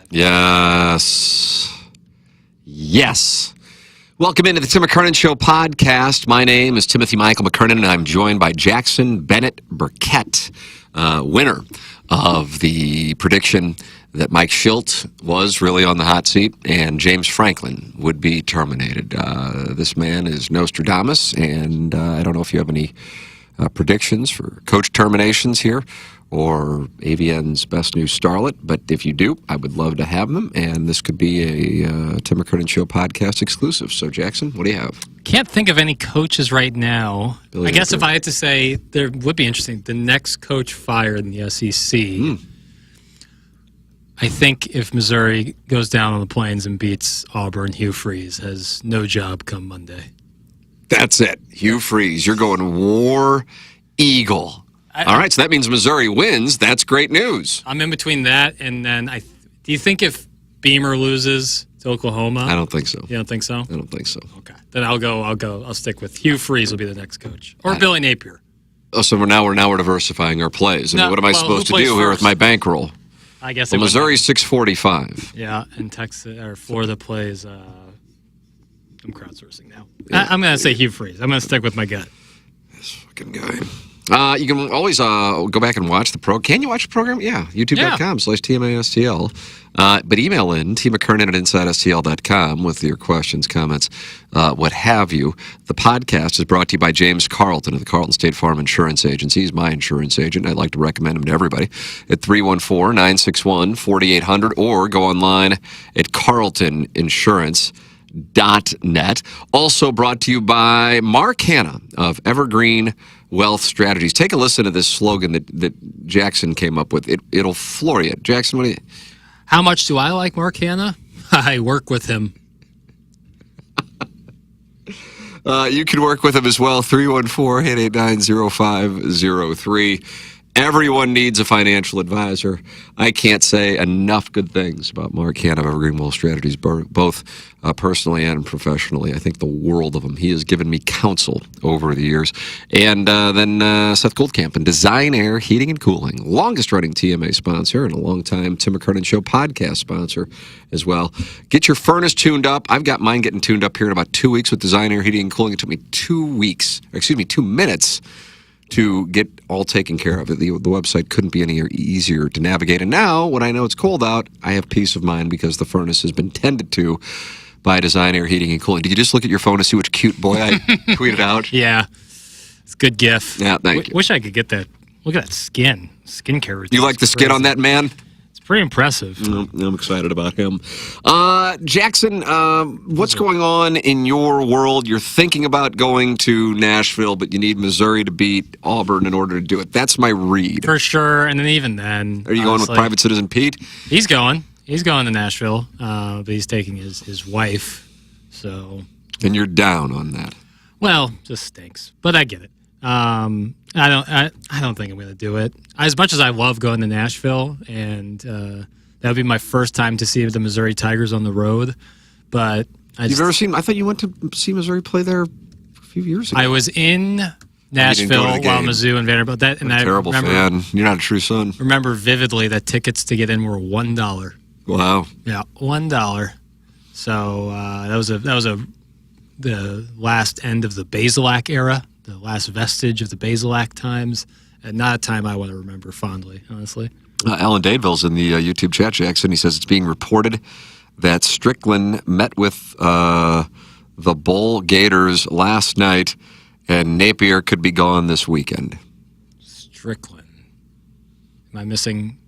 Yes. Yes. Welcome into the Tim McKernan Show podcast. My name is Timothy Michael McKernan, and I'm joined by Jackson Bennett Burkett, winner of the prediction that Mike Schilt was really on the hot seat and James Franklin would be terminated. This man is Nostradamus, and I don't know if you have any predictions for coach terminations here or AVN's best new starlet, but if you do, I would love to have them, and this could be a Tim McKernan Show podcast exclusive. So, Jackson, what do you have? Can't think of any coaches right now. I guess if I had to say, there would be interesting. The next coach fired in the SEC, I think if Missouri goes down on the Plains and beats Auburn, Hugh Freeze has no job come Monday. That's it. Hugh Freeze. You're going War Eagle. All right, so that means Missouri wins. That's great news. I'm in between that and then do you think if Beamer loses to Oklahoma? I don't think so. You don't think so? I don't think so. Okay. Then I'll stick with Hugh Freeze will be the next coach. Or Billy Napier. Oh, so we're diversifying our plays. I mean, what am I supposed to do here with my bankroll? I guess well, Missouri's 645. Yeah, and Texas or Florida plays I'm crowdsourcing now. Yeah. I'm going to say Hugh Freeze. I'm going to stick with my gut. This fucking guy. You can always go back and watch the program. Can you watch the program? Yeah, youtube.com/TMASTL. But email in, tmckernan@InsideSTL.com with your questions, comments, what have you. The podcast is brought to you by James Carlton of the Carlton State Farm Insurance Agency. He's my insurance agent. I'd like to recommend him to everybody at 314-961-4800 or go online at carltoninsurance.net. Also brought to you by Mark Hanna of Evergreen Wealth Strategies. Take a listen to this slogan that Jackson came up with. It'll floor you. Jackson, what do you... How much do I like Mark Hanna? I work with him. You can work with him as well. 314-889-0503. Everyone needs a financial advisor. I can't say enough good things about Mark Hanna of Evergreen Wealth Strategies, both personally and professionally. I think the world of him. He has given me counsel over the years. And then Seth Goldcamp and Design Air Heating and Cooling, longest-running TMA sponsor and a long-time Tim McKernan Show podcast sponsor as well. Get your furnace tuned up. I've got mine getting tuned up here in about 2 weeks with Design Air Heating and Cooling. It took me 2 minutes to get all taken care of. The website couldn't be any easier to navigate. And now, when I know it's cold out, I have peace of mind because the furnace has been tended to by Design Air Heating and Cooling. Did you just look at your phone to see which cute boy I tweeted out? Yeah. It's a good gif. Yeah, thank you. Wish I could get that. Look at that skin. Skincare routine. You like the skin on that man? Pretty impressive. I'm excited about him. Jackson, what's going on in your world? You're thinking about going to Nashville, but you need Missouri to beat Auburn in order to do it. That's my read. For sure, and then even then... Are you going with Private Citizen Pete? He's going. He's going to Nashville, but he's taking his wife, so... And you're down on that? Well, just stinks, but I get it. I don't think I'm going to do it. As much as I love going to Nashville, and that would be my first time to see the Missouri Tigers on the road. But you've ever seen? I thought you went to see Missouri play there a few years ago. I was in Nashville while Mizzou and Vanderbilt. Terrible fan. You're not a true son. Remember vividly that tickets to get in were $1. Wow. Yeah, $1. So that was the last end of the Basilak era. The last vestige of the Basilak times, and not a time I want to remember fondly, honestly. Alan Dadeville's in the YouTube chat, Jackson. He says it's being reported that Strickland met with the Bull Gators last night, and Napier could be gone this weekend. Strickland. Am I missing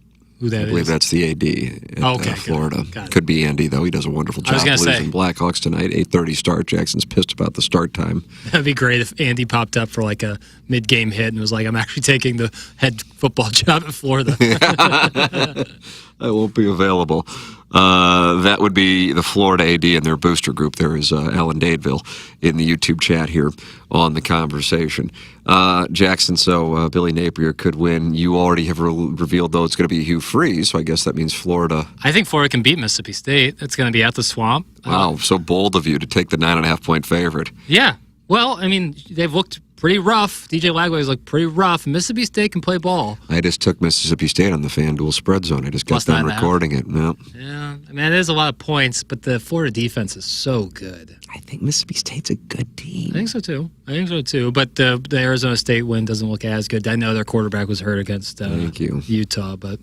who that is? I believe that's the AD in Florida. Could be Andy, though. He does a wonderful job. Losing Blackhawks tonight, 8:30 start. Jackson's pissed about the start time. That'd be great if Andy popped up for like a mid-game hit and was like, I'm actually taking the head football job at Florida. I won't be available. That would be the Florida AD and their booster group. There is Alan Dadeville in the YouTube chat here on the conversation. Jackson, so Billy Napier could win. You already have revealed, though, it's going to be Hugh Freeze, so I guess that means Florida. I think Florida can beat Mississippi State. It's going to be at the Swamp. Wow, so bold of you to take the 9.5-point favorite. Yeah. Well, I mean, they've looked pretty rough. DJ Lagway's looked pretty rough. Mississippi State can play ball. I just took Mississippi State on the FanDuel spread zone. I just got done recording it. No. Yeah, I mean, it is a lot of points, but the Florida defense is so good. I think Mississippi State's a good team. I think so too. But the Arizona State win doesn't look as good. I know their quarterback was hurt against Utah, but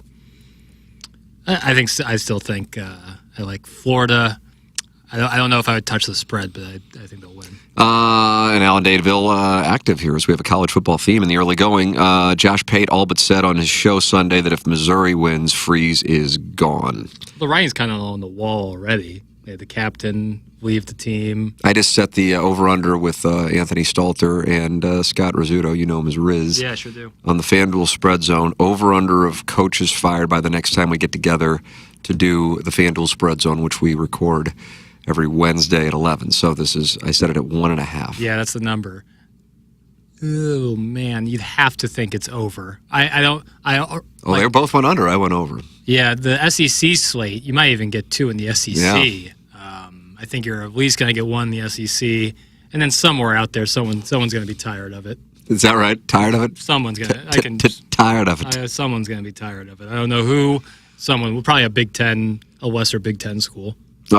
I still think I like Florida. I don't know if I would touch the spread, but I think they'll win. And Alan Dadeville active here as we have a college football theme in the early going. Josh Pate all but said on his show Sunday that if Missouri wins, Freeze is gone. The writing's kind of on the wall already. They had the captain leave the team. I just set the over-under with Anthony Stalter and Scott Rizzuto. You know him as Riz. Yeah, I sure do. On the FanDuel spread zone. Over-under of coaches fired by the next time we get together to do the FanDuel spread zone, which we record every Wednesday at 11. So I set it at 1.5. Yeah, that's the number. Oh, man, you'd have to think it's over. They both went under. I went over. Yeah, the SEC slate, you might even get 2 in the SEC. Yeah. I think you're at least going to get 1 in the SEC, and then somewhere out there, someone's going to be tired of it. Is that right? Tired of it? Someone's going to. Tired of it. Someone's going to be tired of it. I don't know who. Someone, probably a lesser Big Ten school. The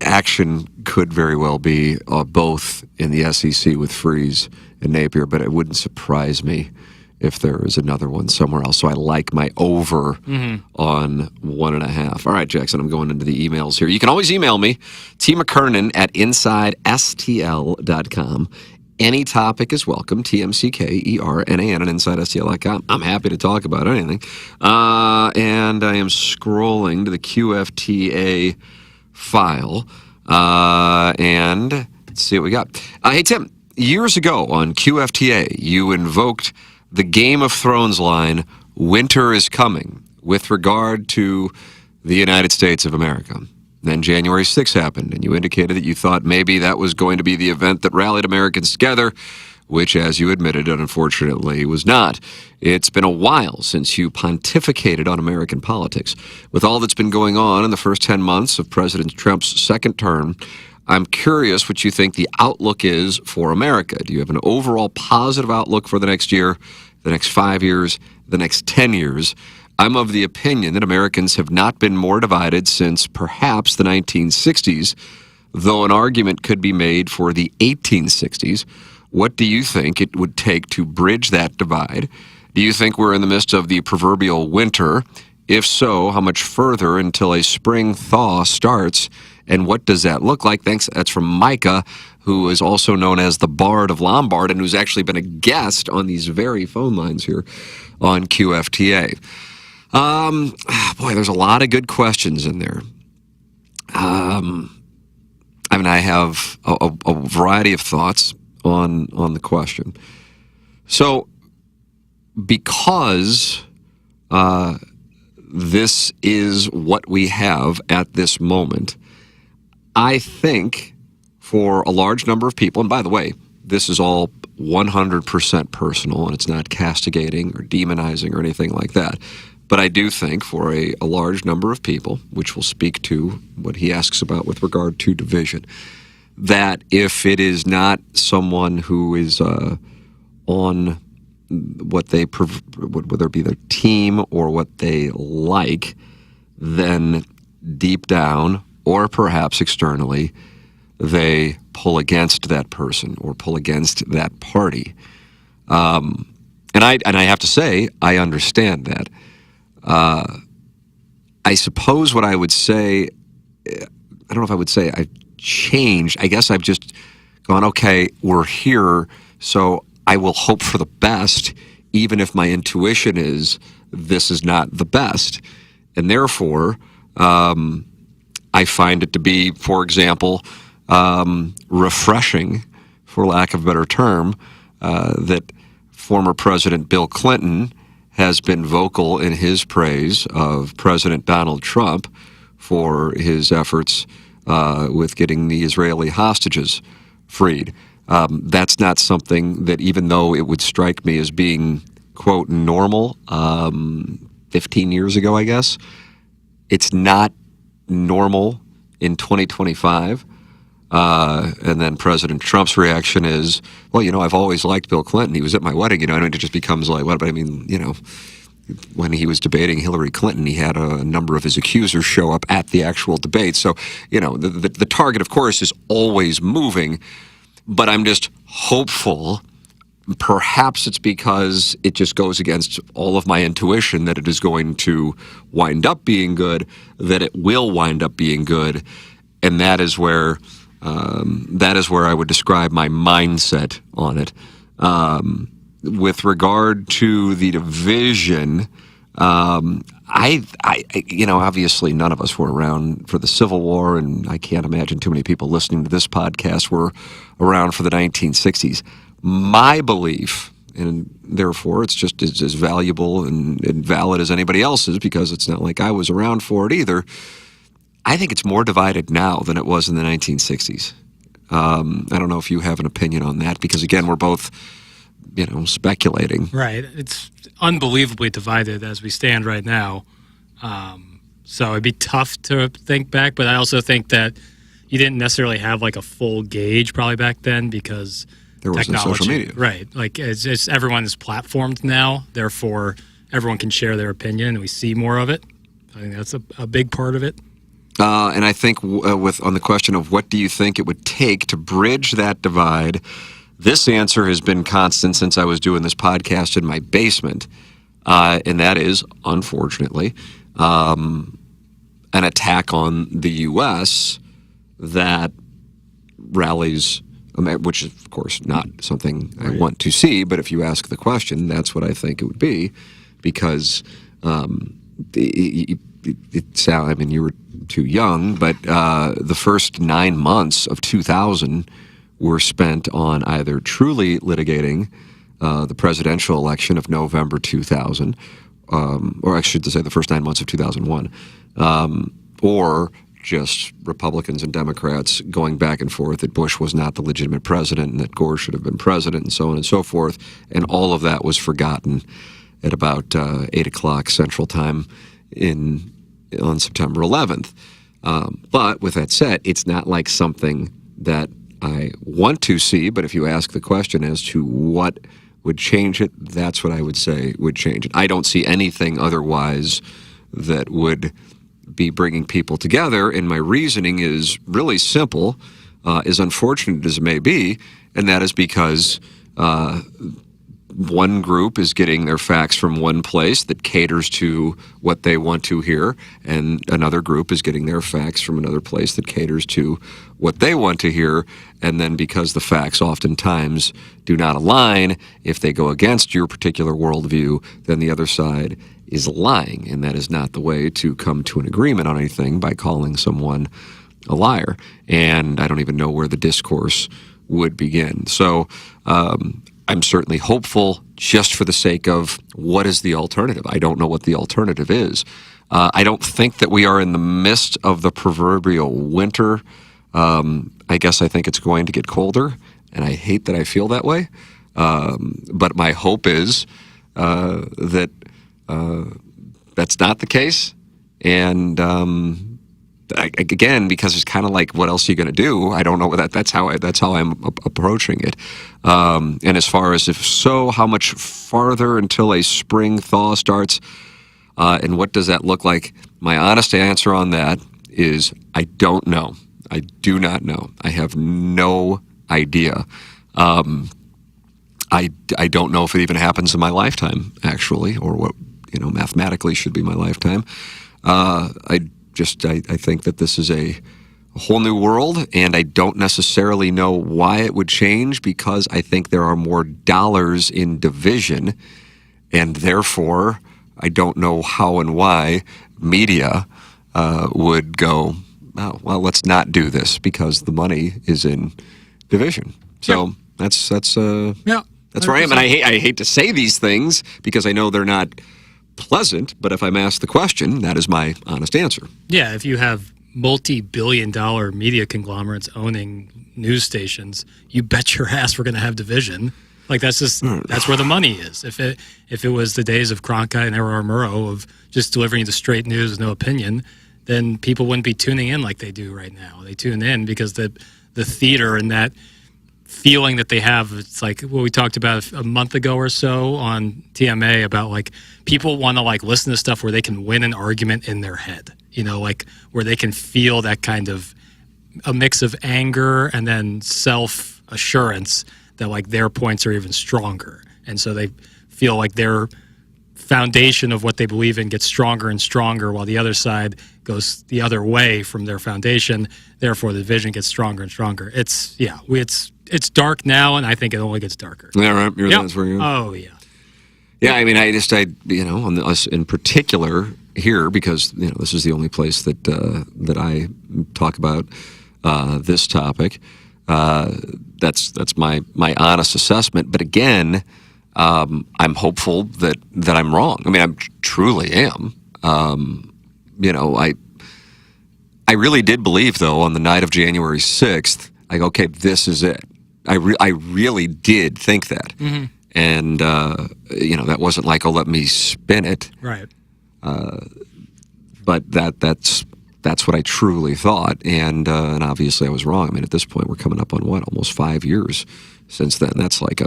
action could very well be both in the SEC with Freeze and Napier, but it wouldn't surprise me if there is another one somewhere else. So I like my over on 1.5. All right, Jackson, I'm going into the emails here. You can always email me, McKernan at InsideSTL.com. Any topic is welcome, TMCKERNAN at InsideSTL.com. I'm happy to talk about anything. And I am scrolling to the QFTA file. And let's see what we got. Hey, Tim, years ago on QFTA, you invoked the Game of Thrones line, "Winter is coming," with regard to the United States of America. Then January 6th happened, and you indicated that you thought maybe that was going to be the event that rallied Americans together, which, as you admitted, unfortunately was not. It's been a while since you pontificated on American politics. With all that's been going on in the first 10 months of President Trump's second term, I'm curious what you think the outlook is for America. Do you have an overall positive outlook for the next year, the next 5 years, the next 10 years? I'm of the opinion that Americans have not been more divided since perhaps the 1960s, though an argument could be made for the 1860s. What do you think it would take to bridge that divide? Do you think we're in the midst of the proverbial winter? If so, how much further until a spring thaw starts? And what does that look like? Thanks. That's from Micah, who is also known as the Bard of Lombard and who's actually been a guest on these very phone lines here on QFTA. Boy, there's a lot of good questions in there. I have a variety of thoughts on the question. So, because this is what we have at this moment, I think for a large number of people, and by the way, this is all 100% personal, and it's not castigating or demonizing or anything like that. But I do think for a large number of people, which will speak to what he asks about with regard to division, that if it is not someone who is on whether it be their team or what they like, then deep down or perhaps externally, they pull against that person or pull against that party. And I have to say, I understand that. I suppose what I would say, I don't know if I would say I've changed. I guess I've just gone, okay, we're here, so I will hope for the best, even if my intuition is this is not the best. And therefore, I find it to be, for example, refreshing, for lack of a better term, that former President Bill Clinton has been vocal in his praise of President Donald Trump for his efforts with getting the Israeli hostages freed. That's not something that, even though it would strike me as being, quote, normal 15 years ago, I guess, it's not normal in 2025. And then President Trump's reaction is, well, I've always liked Bill Clinton. He was at my wedding, and it just becomes like, what? But I mean, when he was debating Hillary Clinton, he had a number of his accusers show up at the actual debate. So, the target, of course, is always moving, but I'm just hopeful. Perhaps it's because it just goes against all of my intuition that it is going to wind up being good, that it will wind up being good, and that is where I would describe my mindset on it. With regard to the division, obviously none of us were around for the Civil War, and I can't imagine too many people listening to this podcast were around for the 1960s. My belief, and therefore it's just as valuable and valid as anybody else's because it's not like I was around for it either, I think it's more divided now than it was in the 1960s. I don't know if you have an opinion on that because, again, we're both, speculating. Right. It's unbelievably divided as we stand right now. So it'd be tough to think back, but I also think that you didn't necessarily have like a full gauge probably back then because there wasn't social media. Right. Like it's everyone is platformed now, therefore everyone can share their opinion and we see more of it. I think that's a big part of it. And I think on the question of what do you think it would take to bridge that divide, this answer has been constant since I was doing this podcast in my basement, and that is, unfortunately, an attack on the U.S. that rallies, which is, of course, not something I want to see, but if you ask the question, that's what I think it would be, because you were too young, but the first 9 months of 2000 were spent on either truly litigating the presidential election of November 2000, or I should say the first 9 months of 2001, or just Republicans and Democrats going back and forth that Bush was not the legitimate president and that Gore should have been president and so on and so forth. And all of that was forgotten at about 8 o'clock Central Time on September 11th. But with that said, it's not like something that I want to see, but if you ask the question as to what would change it, that's what I would say would change it. I don't see anything otherwise that would be bringing people together, and my reasoning is really simple, as unfortunate as it may be, and that is because one group is getting their facts from one place that caters to what they want to hear, and another group is getting their facts from another place that caters to what they want to hear, and then because the facts oftentimes do not align, if they go against your particular worldview, then the other side is lying, and that is not the way to come to an agreement on anything by calling someone a liar, and I don't even know where the discourse would begin. So I'm certainly hopeful just for the sake of what is the alternative. I don't know what the alternative is. I don't think that we are in the midst of the proverbial winter. I guess I think it's going to get colder, and I hate that I feel that way. But my hope is that that's not the case. And again, because it's kind of like, what else are you going to do? I don't know. That's how I'm approaching it. And as far as if so, how much farther until a spring thaw starts, and what does that look like? My honest answer on that is I don't know. I do not know. I have no idea. I don't know if it even happens in my lifetime, actually, or what mathematically should be my lifetime. I think that this is a whole new world, and I don't necessarily know why it would change, because I think there are more dollars in division, and therefore I don't know how and why media would go, oh, well, let's not do this because the money is in division. So that's where I am, and I hate to say these things because I know they're not pleasant, but if I'm asked the question, that is my honest answer. Yeah, if you have multi-billion-dollar media conglomerates owning news stations, you bet your ass we're going to have division. Like that's where the money is. If it was the days of Cronkite and Errol Murrow of just delivering the straight news with no opinion, then people wouldn't be tuning in like they do right now. They tune in because the the theater and that feeling that they have. It's like what we talked about a month ago or so on TMA about like people want to like listen to stuff where they can win an argument in their head, like where they can feel that kind of a mix of anger and then self-assurance that like their points are even stronger. And so they feel like their foundation of what they believe in gets stronger and stronger while the other side goes the other way from their foundation. Therefore, the division gets stronger and stronger. It's dark now, and I think it only gets darker. Yeah, right. That's where you're. Oh, yeah. Yeah, I mean, I on us in particular here, because this is the only place that I talk about this topic. That's my honest assessment. But again, I'm hopeful that I'm wrong. I mean, I truly am. I really did believe, though, on the night of January 6th, like, okay, this is it. I really did think that. Mm-hmm. And, that wasn't like, oh, let me spin it. Right. But that's what I truly thought. And obviously I was wrong. I mean, at this point, we're coming up on almost 5 years since then. That's like I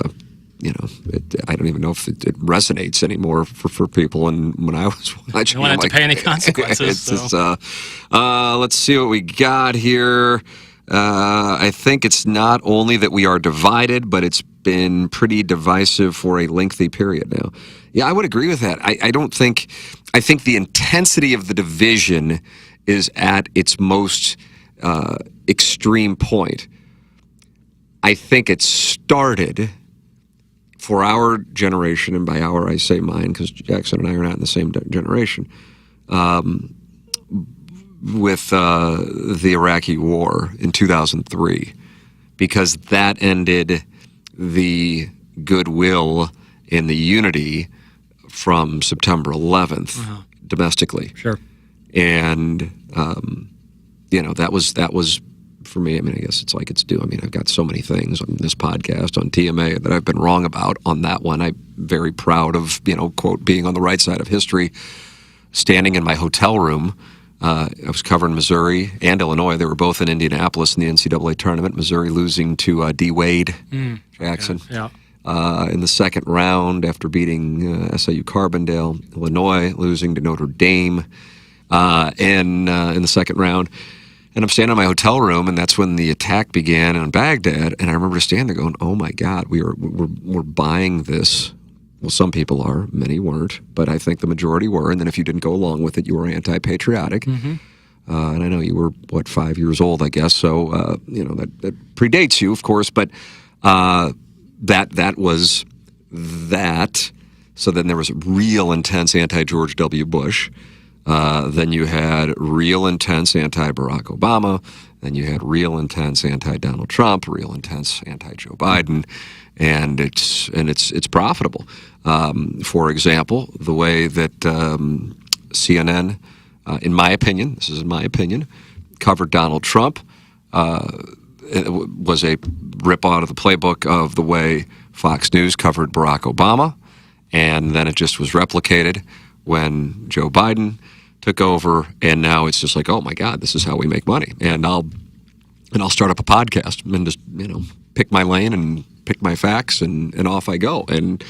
don't even know if it resonates anymore for people. And when I was watching, you don't have to pay any consequences. Let's see what we got here. I think it's not only that we are divided, but it's been pretty divisive for a lengthy period now. Yeah, I would agree with that. I think the intensity of the division is at its most extreme point. I think it started for our generation, and by our I say mine because Jackson and I are not in the same generation, with the Iraqi war in 2003, because that ended the goodwill and the unity from September 11th domestically. Sure. And, that was for me. I mean, I guess it's like it's due. I mean, I've got so many things on this podcast, on TMA, that I've been wrong about on that one. I'm very proud of, quote, being on the right side of history, standing in my hotel room. I was covering Missouri and Illinois. They were both in Indianapolis in the NCAA tournament. Missouri losing to D. Wade Jackson in the second round after beating SIU Carbondale. Illinois losing to Notre Dame in the second round. And I'm standing in my hotel room, and that's when the attack began in Baghdad. And I remember standing there going, "Oh my God, we're buying this." Well, some people are, many weren't, but I think the majority were. And then if you didn't go along with it, you were anti-patriotic. Mm-hmm. And I know you were, 5 years old, I guess. So, that predates you, of course. But that was that. So then there was real intense anti-George W. Bush. Then you had real intense anti-Barack Obama. Then you had real intense anti-Donald Trump, real intense anti-Joe Biden. And it's profitable. For example, the way that CNN, in my opinion, covered Donald Trump, it was a rip out of the playbook of the way Fox News covered Barack Obama, and then it just was replicated when Joe Biden took over, and now it's just like, oh my God, this is how we make money. And I'll start up a podcast and just pick my lane and pick my facts, and off I go. And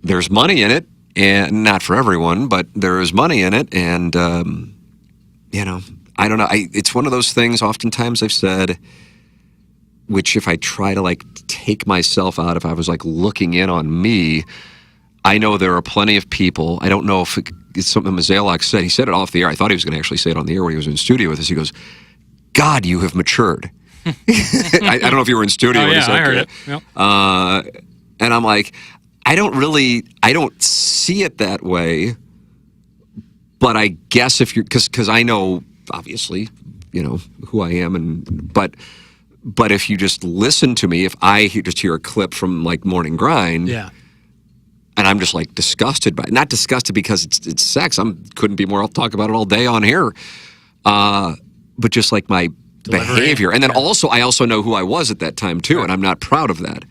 there's money in it, and not for everyone, but there is money in it. And, I don't know. It's one of those things oftentimes I've said, which if I try to take myself out, if I was looking in on me, I know there are plenty of people. I don't know if it's something Mazalok said. He said it off the air. I thought he was going to actually say it on the air when he was in studio with us. He goes, "God, you have matured." I don't know if you were in studio. Oh, yeah, I heard it. Yep. And I'm like, I don't see it that way. But I guess if you're, because I know, obviously, who I am, but if you just listen to me, if I just hear a clip from Morning Grind, yeah, and I'm just disgusted by it. Not disgusted because it's sex. Couldn't be more. I'll talk about it all day on here. But just my delivery, behavior. And then I also know who I was at that time too, and I'm not proud of that.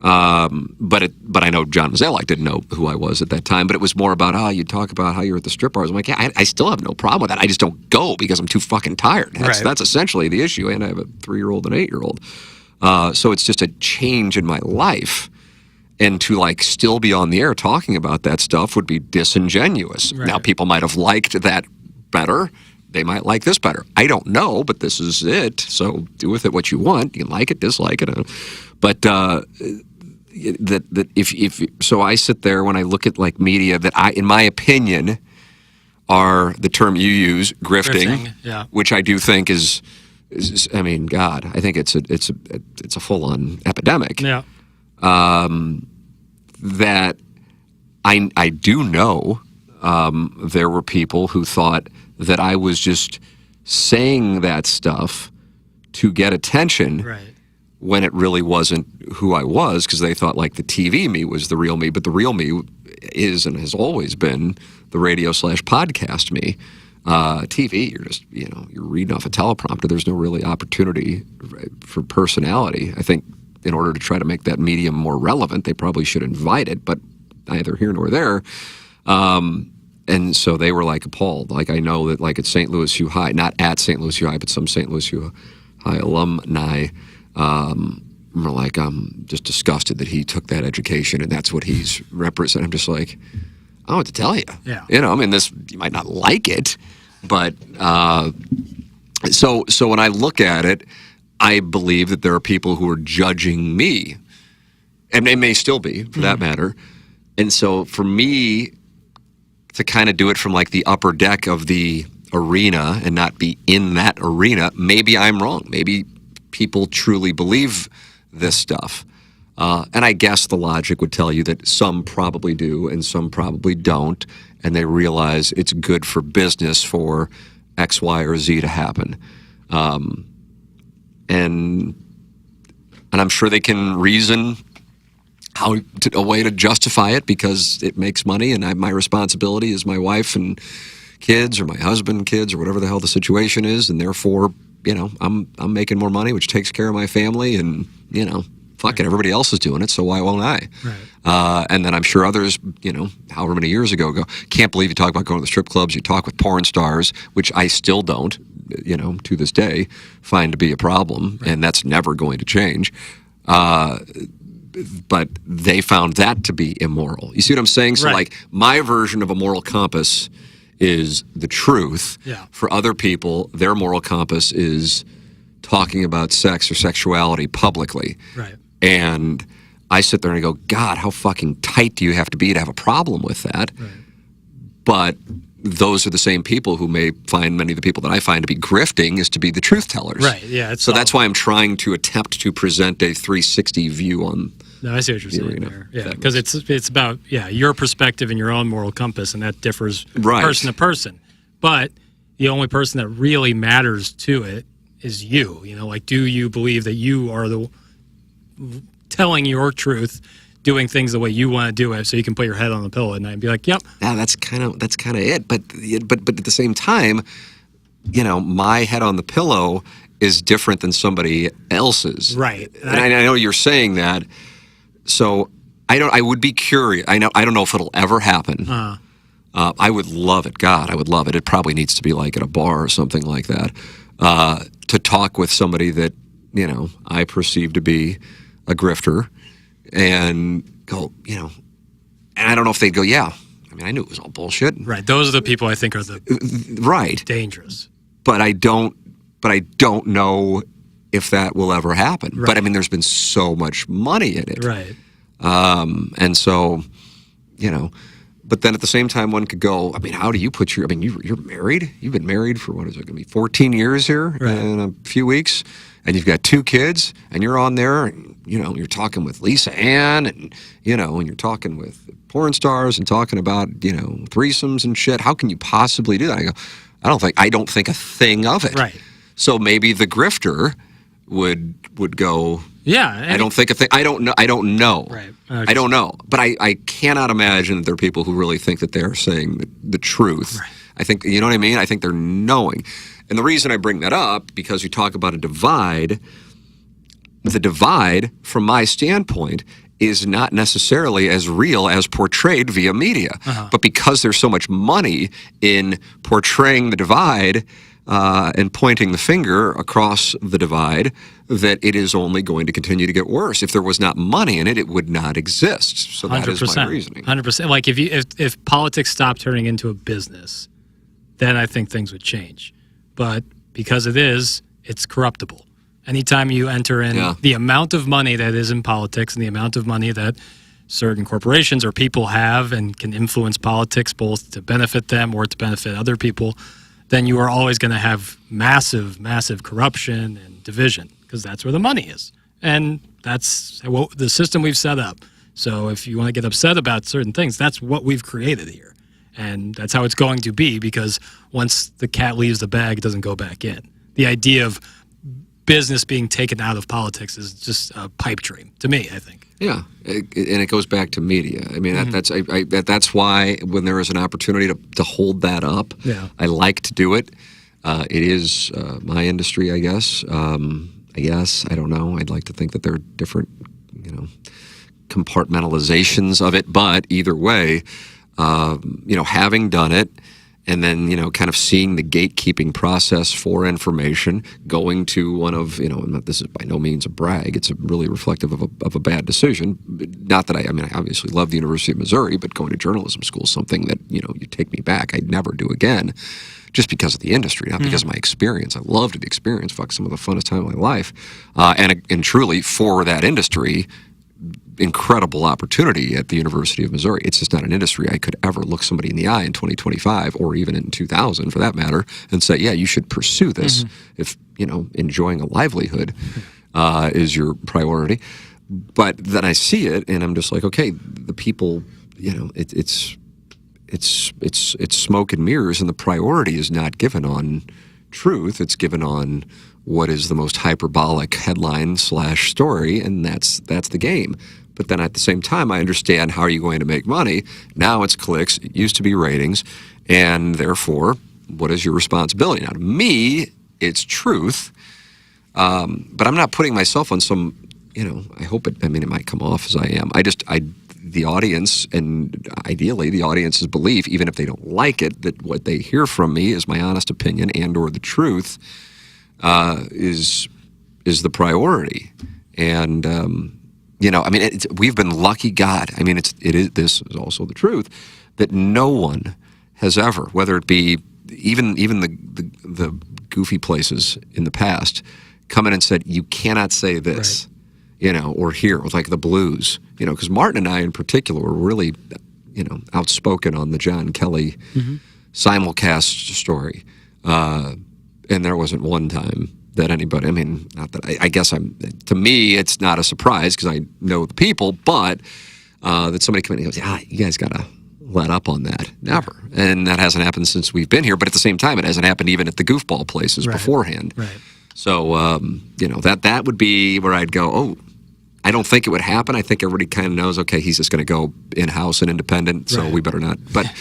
But I know John Mazalek didn't know who I was at that time. But it was more about, you talk about how you're at the strip bars. I'm like, yeah, I still have no problem with that. I just don't go because I'm too fucking tired. That's essentially the issue. And I have a 3-year-old and 8-year-old. So it's just a change in my life. And to like still be on the air talking about that stuff would be disingenuous. Right. Now, people might have liked that better. They might like this better. I don't know, but this is it. So do with it what you want. You can like it, dislike it. But so I sit there when I look at like media that in my opinion, are the term you use, grifting. Yeah. Which I do think is I mean, God, I think it's a full-on epidemic. Yeah. That I do know there were people who thought that I was just saying that stuff to get attention, right, when it really wasn't who I was, because they thought like the TV me was the real me, but the real me is and has always been the radio/podcast me. TV, you're just, you're reading off a teleprompter. There's no really opportunity for personality. I think in order to try to make that medium more relevant, they probably should invite it, but neither here nor there. And so they were like appalled. Like I know that like at St. Louis U High, not at St. Louis U High, but some St. Louis U High alumni were like, I'm just disgusted that he took that education and that's what he's representing. I'm just like, I don't know what to tell you. Yeah. I mean, you might not like it, but so when I look at it, I believe that there are people who are judging me, and they may still be, for that matter. And so for me to kind of do it from like the upper deck of the arena and not be in that arena, maybe I'm wrong. Maybe people truly believe this stuff. And I guess the logic would tell you that some probably do and some probably don't, and they realize it's good for business for X, Y, or Z to happen. And I'm sure they can reason a way to justify it because it makes money, and my responsibility is my wife and kids, or my husband and kids, or whatever the hell the situation is, and therefore, I'm making more money, which takes care of my family, and fuck it, everybody else is doing it, so why won't I? Right. And then I'm sure others, however many years ago, can't believe you talk about going to the strip clubs, you talk with porn stars, which I still don't, to this day, find to be a problem, and that's never going to change. But they found that to be immoral. You see what I'm saying? So, like, my version of a moral compass is the truth. Yeah. For other people, their moral compass is talking about sex or sexuality publicly. Right. And I sit there and I go, God, how fucking tight do you have to have a problem with that? Right. But those are the same people who may find many of the people that I find to be grifting is to be the truth tellers. Right, yeah. So that's why I'm trying to attempt to present a 360 view on. No, I see what you're saying there. Yeah, because it's about your perspective and your own moral compass, and that differs person to person. But the only person that really matters to it is you. Like, do you believe that you are the telling your truth, doing things the way you want to do it, so you can put your head on the pillow at night and be like, "Yep." Yeah, that's kind of it. But at the same time, my head on the pillow is different than somebody else's. Right. And I know you're saying that. So I would be curious. I don't know if it'll ever happen. I would love it. God, I would love it. It probably needs to be like at a bar or something like that. To talk with somebody that, I perceive to be a grifter and go, and I don't know if they'd go, yeah. I mean, I knew it was all bullshit. Right. Those are the people I think are the dangerous. But I don't know if that will ever happen. Right. But I mean, there's been so much money in it. Right. And so, but then at the same time, one could go, I mean, how do you put you're married? You've been married for, what is it going to be, 14 years here in a few weeks? And you've got 2 kids, and you're on there, and, you're talking with Lisa Ann, and, and you're talking with porn stars and talking about, threesomes and shit. How can you possibly do that? I go, I don't think a thing of it. Right. So maybe the grifter would go, yeah. I don't think a thing. I don't know. Right. I don't know. But I cannot imagine that there are people who really think that they're saying the truth. Right. I think, you know what I mean? I think they're knowing. And the reason I bring that up, because you talk about a divide, the divide, from my standpoint, is not necessarily as real as portrayed via media. But because there's so much money in portraying the divide and pointing the finger across the divide, that it is only going to continue to get worse. If there was not money in it, it would not exist. So that is my reasoning. 100%. Like if politics stopped turning into a business, then I think things would change. But because it's corruptible. Anytime you enter in the amount of money that is in politics and the amount of money that certain corporations or people have and can influence politics both to benefit them or to benefit other people, then you are always going to have massive, massive corruption and division because that's where the money is. And that's what the system we've set up. So if you want to get upset about certain things, that's what we've created here. And that's how it's going to be because once the cat leaves the bag, it doesn't go back in. The idea of business being taken out of politics is just a pipe dream to me, I think. Yeah, and it goes back to media. I mean, that's why when there is an opportunity to hold that up, I like to do it. It is my industry, I guess. I don't know. I'd like to think that there are different, compartmentalizations of it. But either way, having done it, and then, kind of seeing the gatekeeping process for information, going to one of, this is by no means a brag, it's really reflective of a bad decision. Not that I obviously love the University of Missouri, but going to journalism school is something that, you take me back, I'd never do again, just because of the industry, not because of my experience. I loved the experience, some of the funnest time of my life. And truly, for that industry, incredible opportunity at the University of Missouri. It's just not an industry I could ever look somebody in the eye in 2025 or even in 2000 for that matter and say, yeah, you should pursue this if, enjoying a livelihood is your priority. But then I see it and I'm just like, okay, the people, it's smoke and mirrors and the priority is not given on truth. It's given on what is the most hyperbolic headline / story, and that's the game. But then at the same time, I understand how are you going to make money. Now it's clicks. It used to be ratings. And therefore, what is your responsibility? Now, to me, it's truth. But I'm not putting myself on some, I hope it might come off as I am. The audience, and ideally the audience's belief, even if they don't like it, that what they hear from me is my honest opinion and or the truth is the priority. And, we've been lucky, God. This is also the truth, that no one has ever, whether it be even the goofy places in the past, come in and said, you cannot say this, or here, with like the blues, because Martin and I in particular were really, outspoken on the John Kelly simulcast story. And there wasn't one time that anybody, not that I guess to me, it's not a surprise because I know the people, but that somebody come in and goes, you guys got to let up on that. Never. And that hasn't happened since we've been here, but at the same time, it hasn't happened even at the goofball places beforehand. Right. So, that would be where I'd go, oh, I don't think it would happen. I think everybody kind of knows, okay, he's just going to go in-house and independent, so we better not. But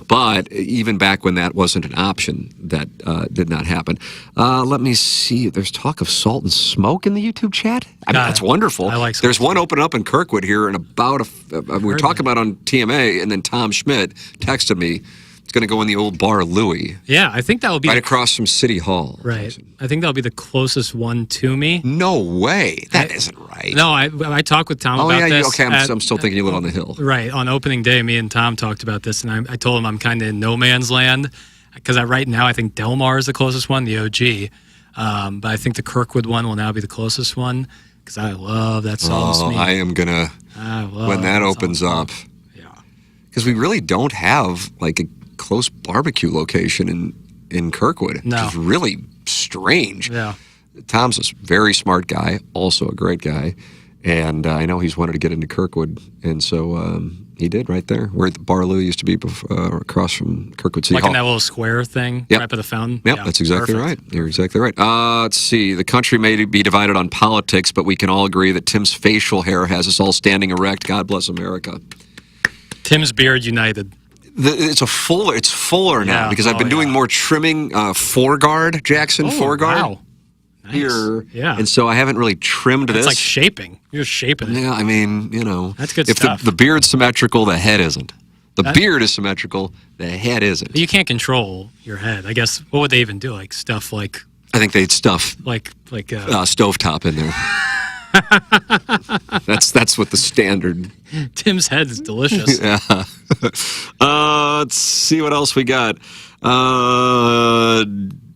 but even back when that wasn't an option, that did not happen. Let me see. There's talk of Salt and Smoke in the YouTube chat. That's wonderful. I like There's one opening up in Kirkwood here, and about we were talking about on TMA, and then Tom Schmidt texted me. It's going to go in the old bar Louie. Yeah, I think that will be right across from City Hall. Right. I think that'll be the closest one to me. No way. That isn't right. No, I talked with Tom about this. Okay, I'm still thinking you live on the hill. Right. On opening day, me and Tom talked about this, and I told him I'm kind of in no man's land because right now I think Del Mar is the closest one, the OG. But I think the Kirkwood one will now be the closest one because I love that Salt and Smeek. I am going to, when that opens up. Yeah. Because we really don't have like a close barbecue location in Kirkwood, which is really strange. Yeah. Tom's a very smart guy, also a great guy, and I know he's wanted to get into Kirkwood, and so he did right there, where the Bar Lou used to be across from Kirkwood City Hall. Like in that little square thing, right by the fountain? Yep, that's exactly right. You're exactly right. Let's see. The country may be divided on politics, but we can all agree that Tim's facial hair has us all standing erect. God bless America. Tim's beard united. It's fuller now because I've been doing more trimming. Foreguard, Jackson Foreguard. Wow. here. Yeah. And so I haven't really trimmed this. It's like shaping. You're shaping it. Yeah, I mean, That's good if stuff. the beard's symmetrical, the head isn't. The beard is symmetrical, the head isn't. You can't control your head. I guess, what would they even do? Like stuff like... I think they'd stuff stovetop in there. That's what the standard. Tim's head is delicious. Yeah. Let's see what else we got.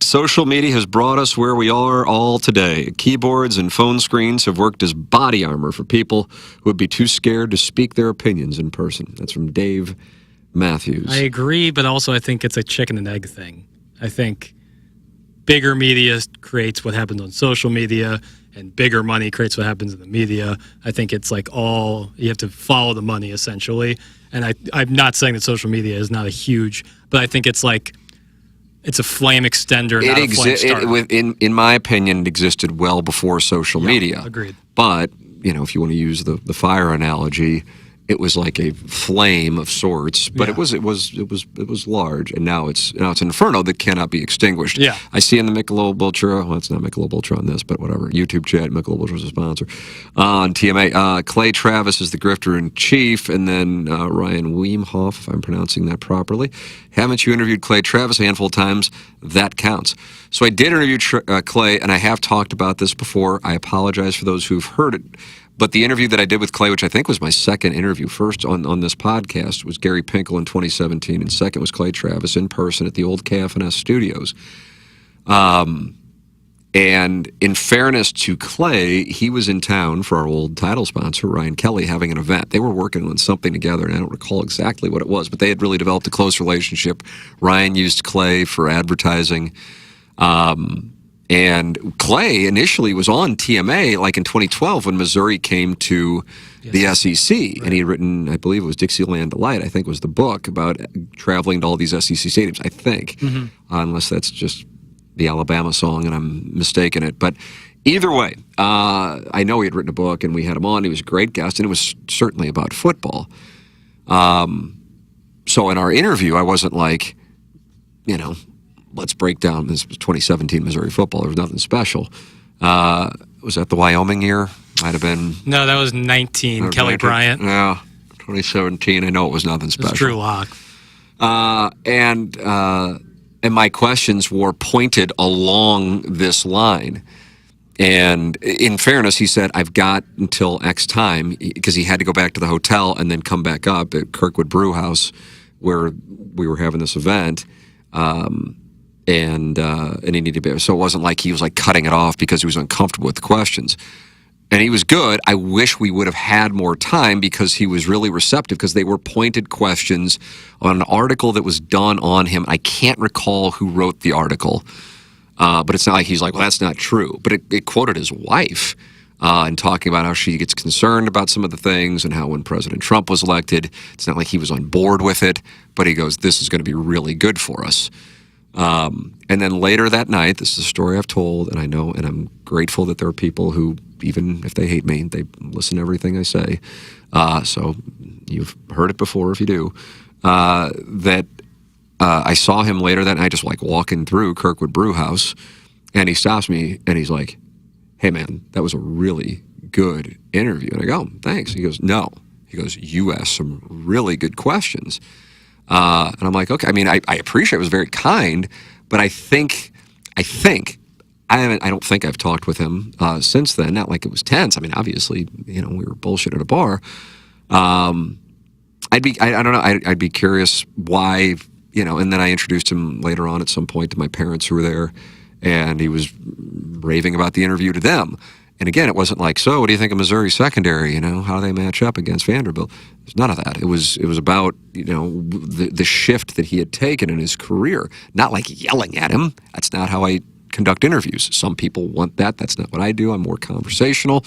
Social media has brought us where we are all today. Keyboards and phone screens have worked as body armor for people who would be too scared to speak their opinions in person. That's from Dave Matthews. I agree, but also I think it's a chicken and egg thing. I think bigger media creates what happens on social media, and bigger money creates what happens in the media. I think it's like you have to follow the money, essentially. And I'm not saying that social media is not a huge, but I think it's like, it's a flame extender, not a flame starter. In my opinion, it existed well before social media. Agreed. But, if you want to use the fire analogy, it was like a flame of sorts, but it was large, and now it's an inferno that cannot be extinguished. Yeah. I see in the Michelob Ultra, well, it's not Michelob Ultra on this, but whatever, YouTube chat, Michelob Ultra is a sponsor, on TMA. Clay Travis is the grifter in chief, and then Ryan Weemhoff, if I'm pronouncing that properly. Haven't you interviewed Clay Travis a handful of times? That counts. So I did interview Clay, and I have talked about this before. I apologize for those who've heard it. But the interview that I did with Clay, which I think was my second interview, first on this podcast, was Gary Pinkel in 2017, and second was Clay Travis in person at the old KFNS studios. And in fairness to Clay, he was in town for our old title sponsor, Ryan Kelly, having an event. They were working on something together, and I don't recall exactly what it was, but they had really developed a close relationship. Ryan used Clay for advertising. And Clay initially was on TMA like in 2012 when Missouri came to the SEC. Right. And he had written, I believe it was Dixieland Delight, I think was the book about traveling to all these SEC stadiums, I think. Mm-hmm. Unless that's just the Alabama song and I'm mistaken it. But either way, I know he had written a book and we had him on. He was a great guest and it was certainly about football. So in our interview, I wasn't like, let's break down this 2017 Missouri football. There was nothing special. Was that the Wyoming year? Might have been. No, that was 19. Kelly Bryant. Yeah, 2017. I know it was nothing special. It was Drew Lock. And my questions were pointed along this line. And in fairness, he said, I've got until X time, because he had to go back to the hotel and then come back up at Kirkwood Brew House where we were having this event. And he needed to be, so it wasn't like he was like cutting it off because he was uncomfortable with the questions. And he was good. I wish we would have had more time because he was really receptive because they were pointed questions on an article that was done on him. I can't recall who wrote the article, but it's not like he's like, well, that's not true. But it quoted his wife and talking about how she gets concerned about some of the things and how when President Trump was elected, it's not like he was on board with it, but he goes, this is going to be really good for us. And then later that night, this is a story I've told, and I know, and I'm grateful that there are people who, even if they hate me, they listen to everything I say. So you've heard it before if you do. That I saw him later that night just like walking through Kirkwood Brew House, and he stops me and he's like, hey man, that was a really good interview. And I go, thanks. He goes, no. He goes, you asked some really good questions. And I'm like, okay. I mean, I appreciate it. It was very kind, but I don't think I've talked with him since then. Not like it was tense. I mean, obviously, we were bullshit at a bar. I'd be curious why, and then I introduced him later on at some point to my parents who were there, and he was raving about the interview to them. And again, it wasn't like, so what do you think of Missouri secondary? How do they match up against Vanderbilt? There's none of that. It was about, the shift that he had taken in his career. Not like yelling at him. That's not how I conduct interviews. Some people want that. That's not what I do. I'm more conversational.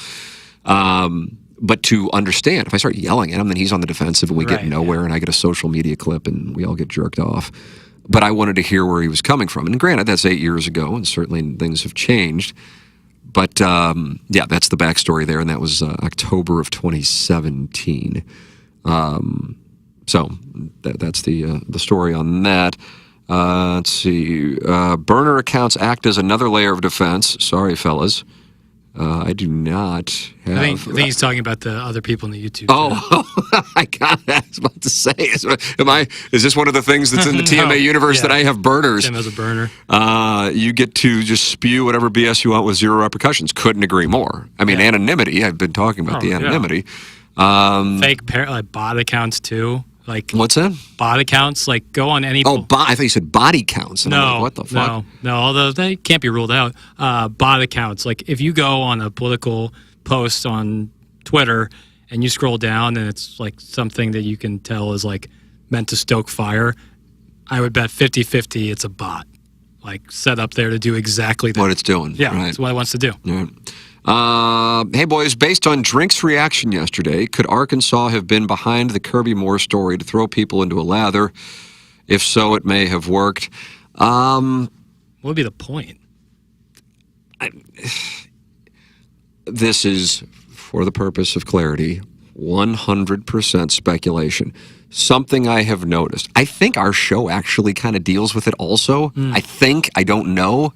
But to understand, if I start yelling at him, then he's on the defensive and we get nowhere, and I get a social media clip and we all get jerked off. But I wanted to hear where he was coming from. And granted, that's 8 years ago, and certainly things have changed. But, that's the backstory there, and that was October of 2017. So that's the story on that. Let's see. Burner accounts act as another layer of defense. Sorry, fellas. I do not have... I think he's talking about the other people in the YouTube Oh, I was about to say. Is this one of the things that's in the TMA universe that I have burners? Tim has a burner. You get to just spew whatever BS you want with zero repercussions. Couldn't agree more. I mean, anonymity. I've been talking about the anonymity. Fake bot accounts too. Like what's that? Bot accounts. Like go on any. I thought you said body counts. And I'm like, what the fuck? No. Although they can't be ruled out. Bot accounts. Like if you go on a political post on Twitter and you scroll down and it's like something that you can tell is like meant to stoke fire, I would bet 50-50 it's a bot. Like set up there to do exactly that. What it's doing. Yeah, right. that's what it wants to do. Yeah. Hey, boys, based on Drink's reaction yesterday, could Arkansas have been behind the Kirby Moore story to throw people into a lather? If so, it may have worked. What would be the point? This is, for the purpose of clarity, 100% speculation. Something I have noticed. I think our show actually kind of deals with it also. I don't know.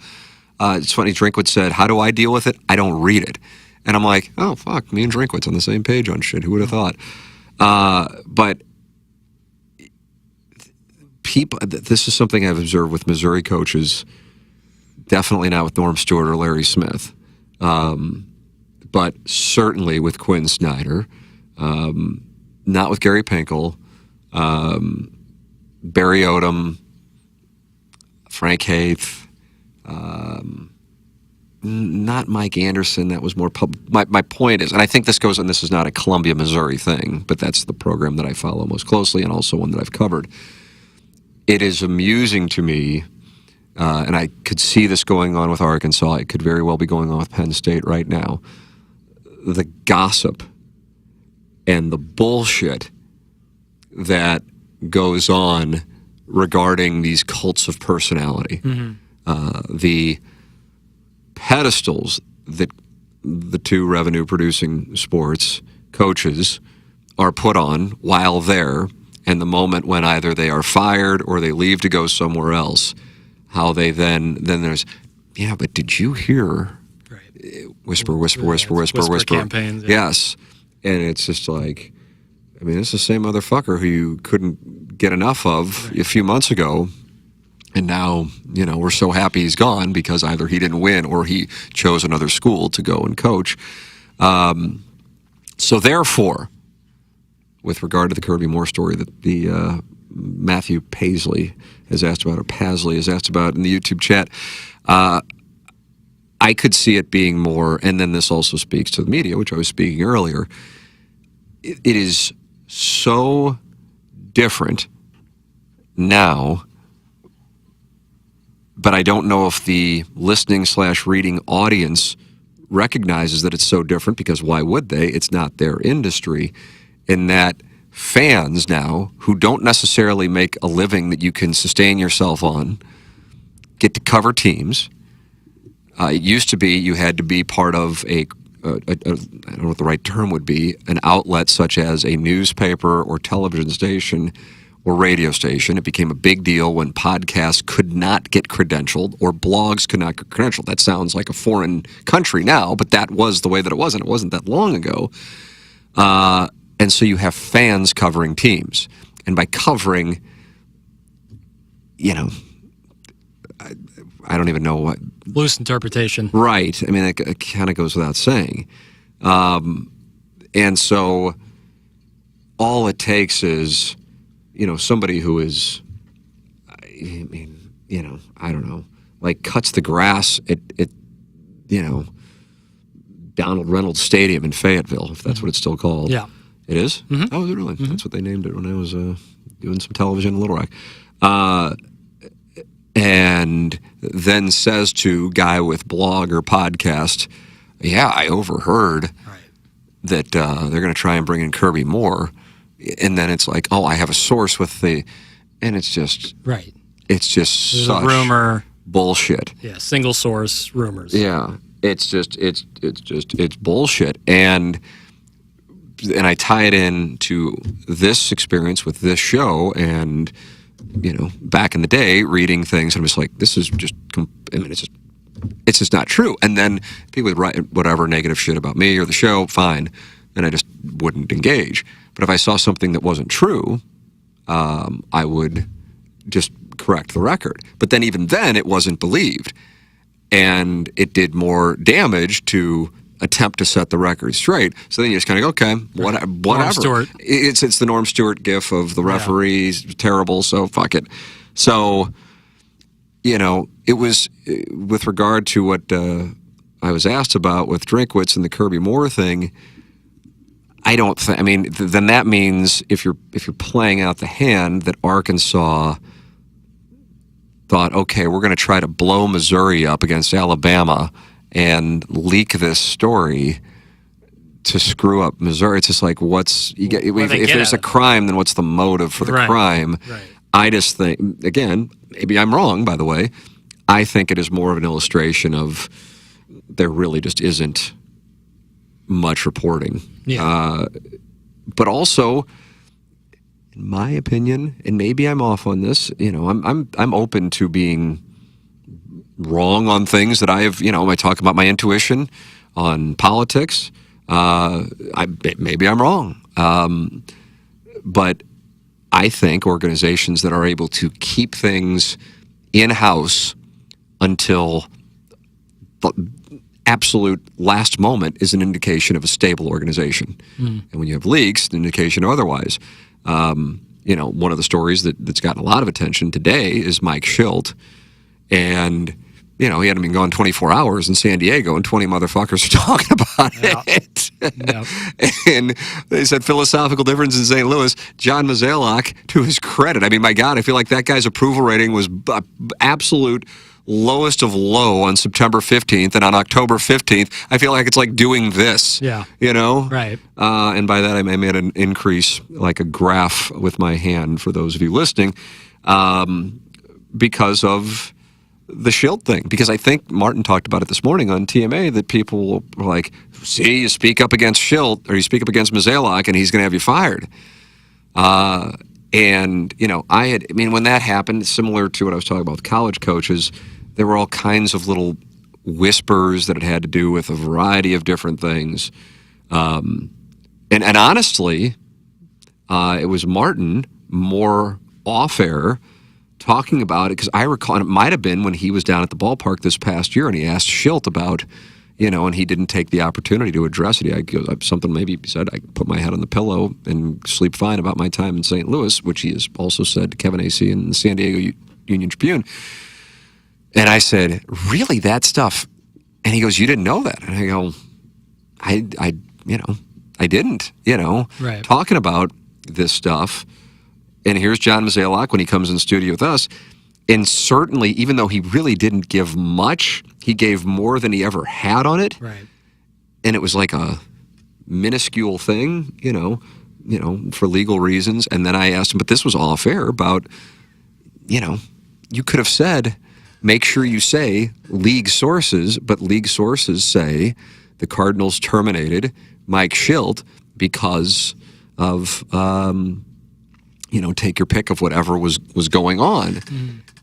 It's funny, Drinkwitz said, how do I deal with it? I don't read it. And I'm like, oh, fuck, me and Drinkwitz on the same page on shit. Who would have thought? But people, this is something I've observed with Missouri coaches, definitely not with Norm Stewart or Larry Smith, but certainly with Quinn Snyder, not with Gary Pinkel, Barry Odom, Frank Haith, not Mike Anderson. That was more my point is, and I think this goes, and this is not a Columbia, Missouri thing, but that's the program that I follow most closely and also one that I've covered. It is amusing to me, and I could see this going on with Arkansas. It could very well be going on with Penn State right now. The gossip and the bullshit that goes on regarding these cults of personality. The pedestals that the two revenue-producing sports coaches are put on while there, and the moment when either they are fired or they leave to go somewhere else, how they then there's, yeah, but did you hear? Right. Whisper. Campaigns, yeah. Yes, and it's just like, I mean, it's the same motherfucker who you couldn't get enough of a few months ago. And now, we're so happy he's gone because either he didn't win or he chose another school to go and coach. So therefore, with regard to the Kirby Moore story that the Matthew Paisley has asked about, or Pasley has asked about in the YouTube chat, I could see it being more, and then this also speaks to the media, which I was speaking earlier. It is so different now, but I don't know if the listening/reading audience recognizes that it's so different, because why would they? It's not their industry. In that fans now, who don't necessarily make a living that you can sustain yourself on, get to cover teams. It used to be you had to be part of I don't know what the right term would be, an outlet such as a newspaper or television station or radio station. It became a big deal when podcasts could not get credentialed or blogs could not get credentialed. That sounds like a foreign country now, but that was the way that it was, and it wasn't that long ago. And so you have fans covering teams. And by covering, I don't even know what. Loose interpretation. Right. I mean, it kind of goes without saying. And so all it takes is, somebody who is, I don't know, like cuts the grass at Donald Reynolds Stadium in Fayetteville, if that's what it's still called. Yeah. It is? Mm-hmm. Oh, is it really? Mm-hmm. That's what they named it when I was doing some television in Little Rock. And then says to guy with blog or podcast, yeah, I overheard that they're going to try and bring in Kirby Moore. And then it's like, oh, I have a source with the, and it's just, right. It's just There's such a rumor bullshit. Yeah, single source rumors. Yeah, it's bullshit. And I tie it in to this experience with this show, and back in the day, reading things, and I'm just like, this is just, it's just not true. And then people would write whatever negative shit about me or the show, fine, and I just wouldn't engage. But if I saw something that wasn't true, I would just correct the record. But then even then, it wasn't believed. And it did more damage to attempt to set the record straight. So then you just kind of go, okay, whatever. Norm Stewart. It's the Norm Stewart gif of the referees, terrible, so fuck it. So, it was with regard to what I was asked about with Drinkwitz and the Kirby Moore thing. I don't think. I mean, then that means if you're playing out the hand that Arkansas thought, okay, we're going to try to blow Missouri up against Alabama and leak this story to screw up Missouri. It's just like, if there's a crime, then what's the motive for the crime? Right. I just think, again, maybe I'm wrong, by the way, I think it is more of an illustration of there really just isn't much reporting. Yeah. But also, in my opinion, and maybe I'm off on this, I'm open to being wrong on things that I talk about my intuition on politics. Maybe I'm wrong. But I think organizations that are able to keep things in-house until the absolute last moment is an indication of a stable organization. And when you have leaks, an indication of otherwise. One of the stories that's gotten a lot of attention today is Mike Schilt. And, he hadn't been gone 24 hours in San Diego, and 20 motherfuckers are talking about it. Yep. And they said philosophical difference in St. Louis. John Mozeliak, to his credit, I mean, my God, I feel like that guy's approval rating was absolute lowest of low on September 15th, and on October 15th, I feel like it's like doing this. Yeah. Right. And by that, I made an increase, like a graph with my hand for those of you listening, because of the Schilt thing. Because I think Martin talked about it this morning on TMA, that people were like, see, you speak up against Schilt, or you speak up against Mozeliak, and he's going to have you fired. And, when that happened, similar to what I was talking about with college coaches, there were all kinds of little whispers that it had to do with a variety of different things. And honestly, it was Martin more off-air talking about it, because I recall, and it might have been when he was down at the ballpark this past year, and he asked Schilt about, and he didn't take the opportunity to address it. Something maybe he said, I put my head on the pillow and sleep fine about my time in St. Louis, which he has also said to Kevin A.C. in the San Diego Union Tribune. And I said, really, that stuff? And he goes, you didn't know that? And I go, I didn't, Right. Talking about this stuff. And here's John Mozeliak when he comes in the studio with us. And certainly, even though he really didn't give much, he gave more than he ever had on it. Right. And it was like a minuscule thing, for legal reasons. And then I asked him, but this was off air about, you could have said, make sure you say league sources, but league sources say the Cardinals terminated Mike Schilt because of, take your pick of whatever was going on.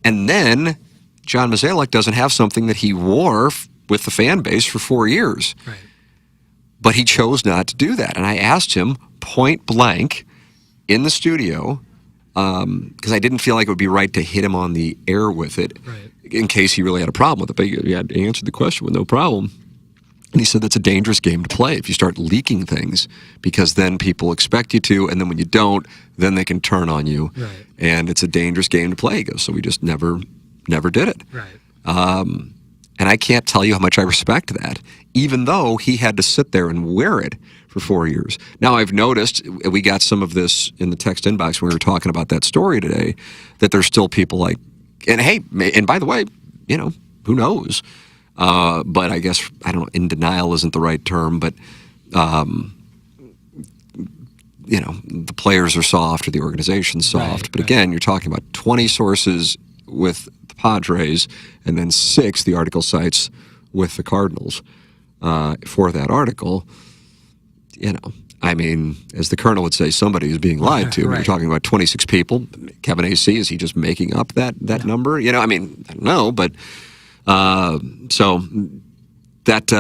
And then John Mozeliak doesn't have something that he wore with the fan base for 4 years. Right. But he chose not to do that. And I asked him point blank in the studio, because I didn't feel like it would be right to hit him on the air with it, Right. in case he really had a problem with it. But he had answered the question with no problem. And he said that's a dangerous game to play if you start leaking things, because then people expect you to, and then when you don't, then they can turn on you. Right. And it's a dangerous game to play. He goes, so we just never did it. Right. And I can't tell you how much I respect that, even though he had to sit there and wear it for 4 years. Now, I've noticed, we got some of this in the text inbox when we were talking about that story today, that there's still people like, and hey, and by the way, who knows? But I guess, I don't know, in denial isn't the right term, but, the players are soft or the organization's soft. Right, but again, you're talking about 20 sources with the Padres, and then 6, the article cites, with the Cardinals for that article. I mean, as the colonel would say, somebody is being lied to. Right. We're talking about 26 people. Kevin AC, is he just making up that number? You know, I mean, I don't know, but so that's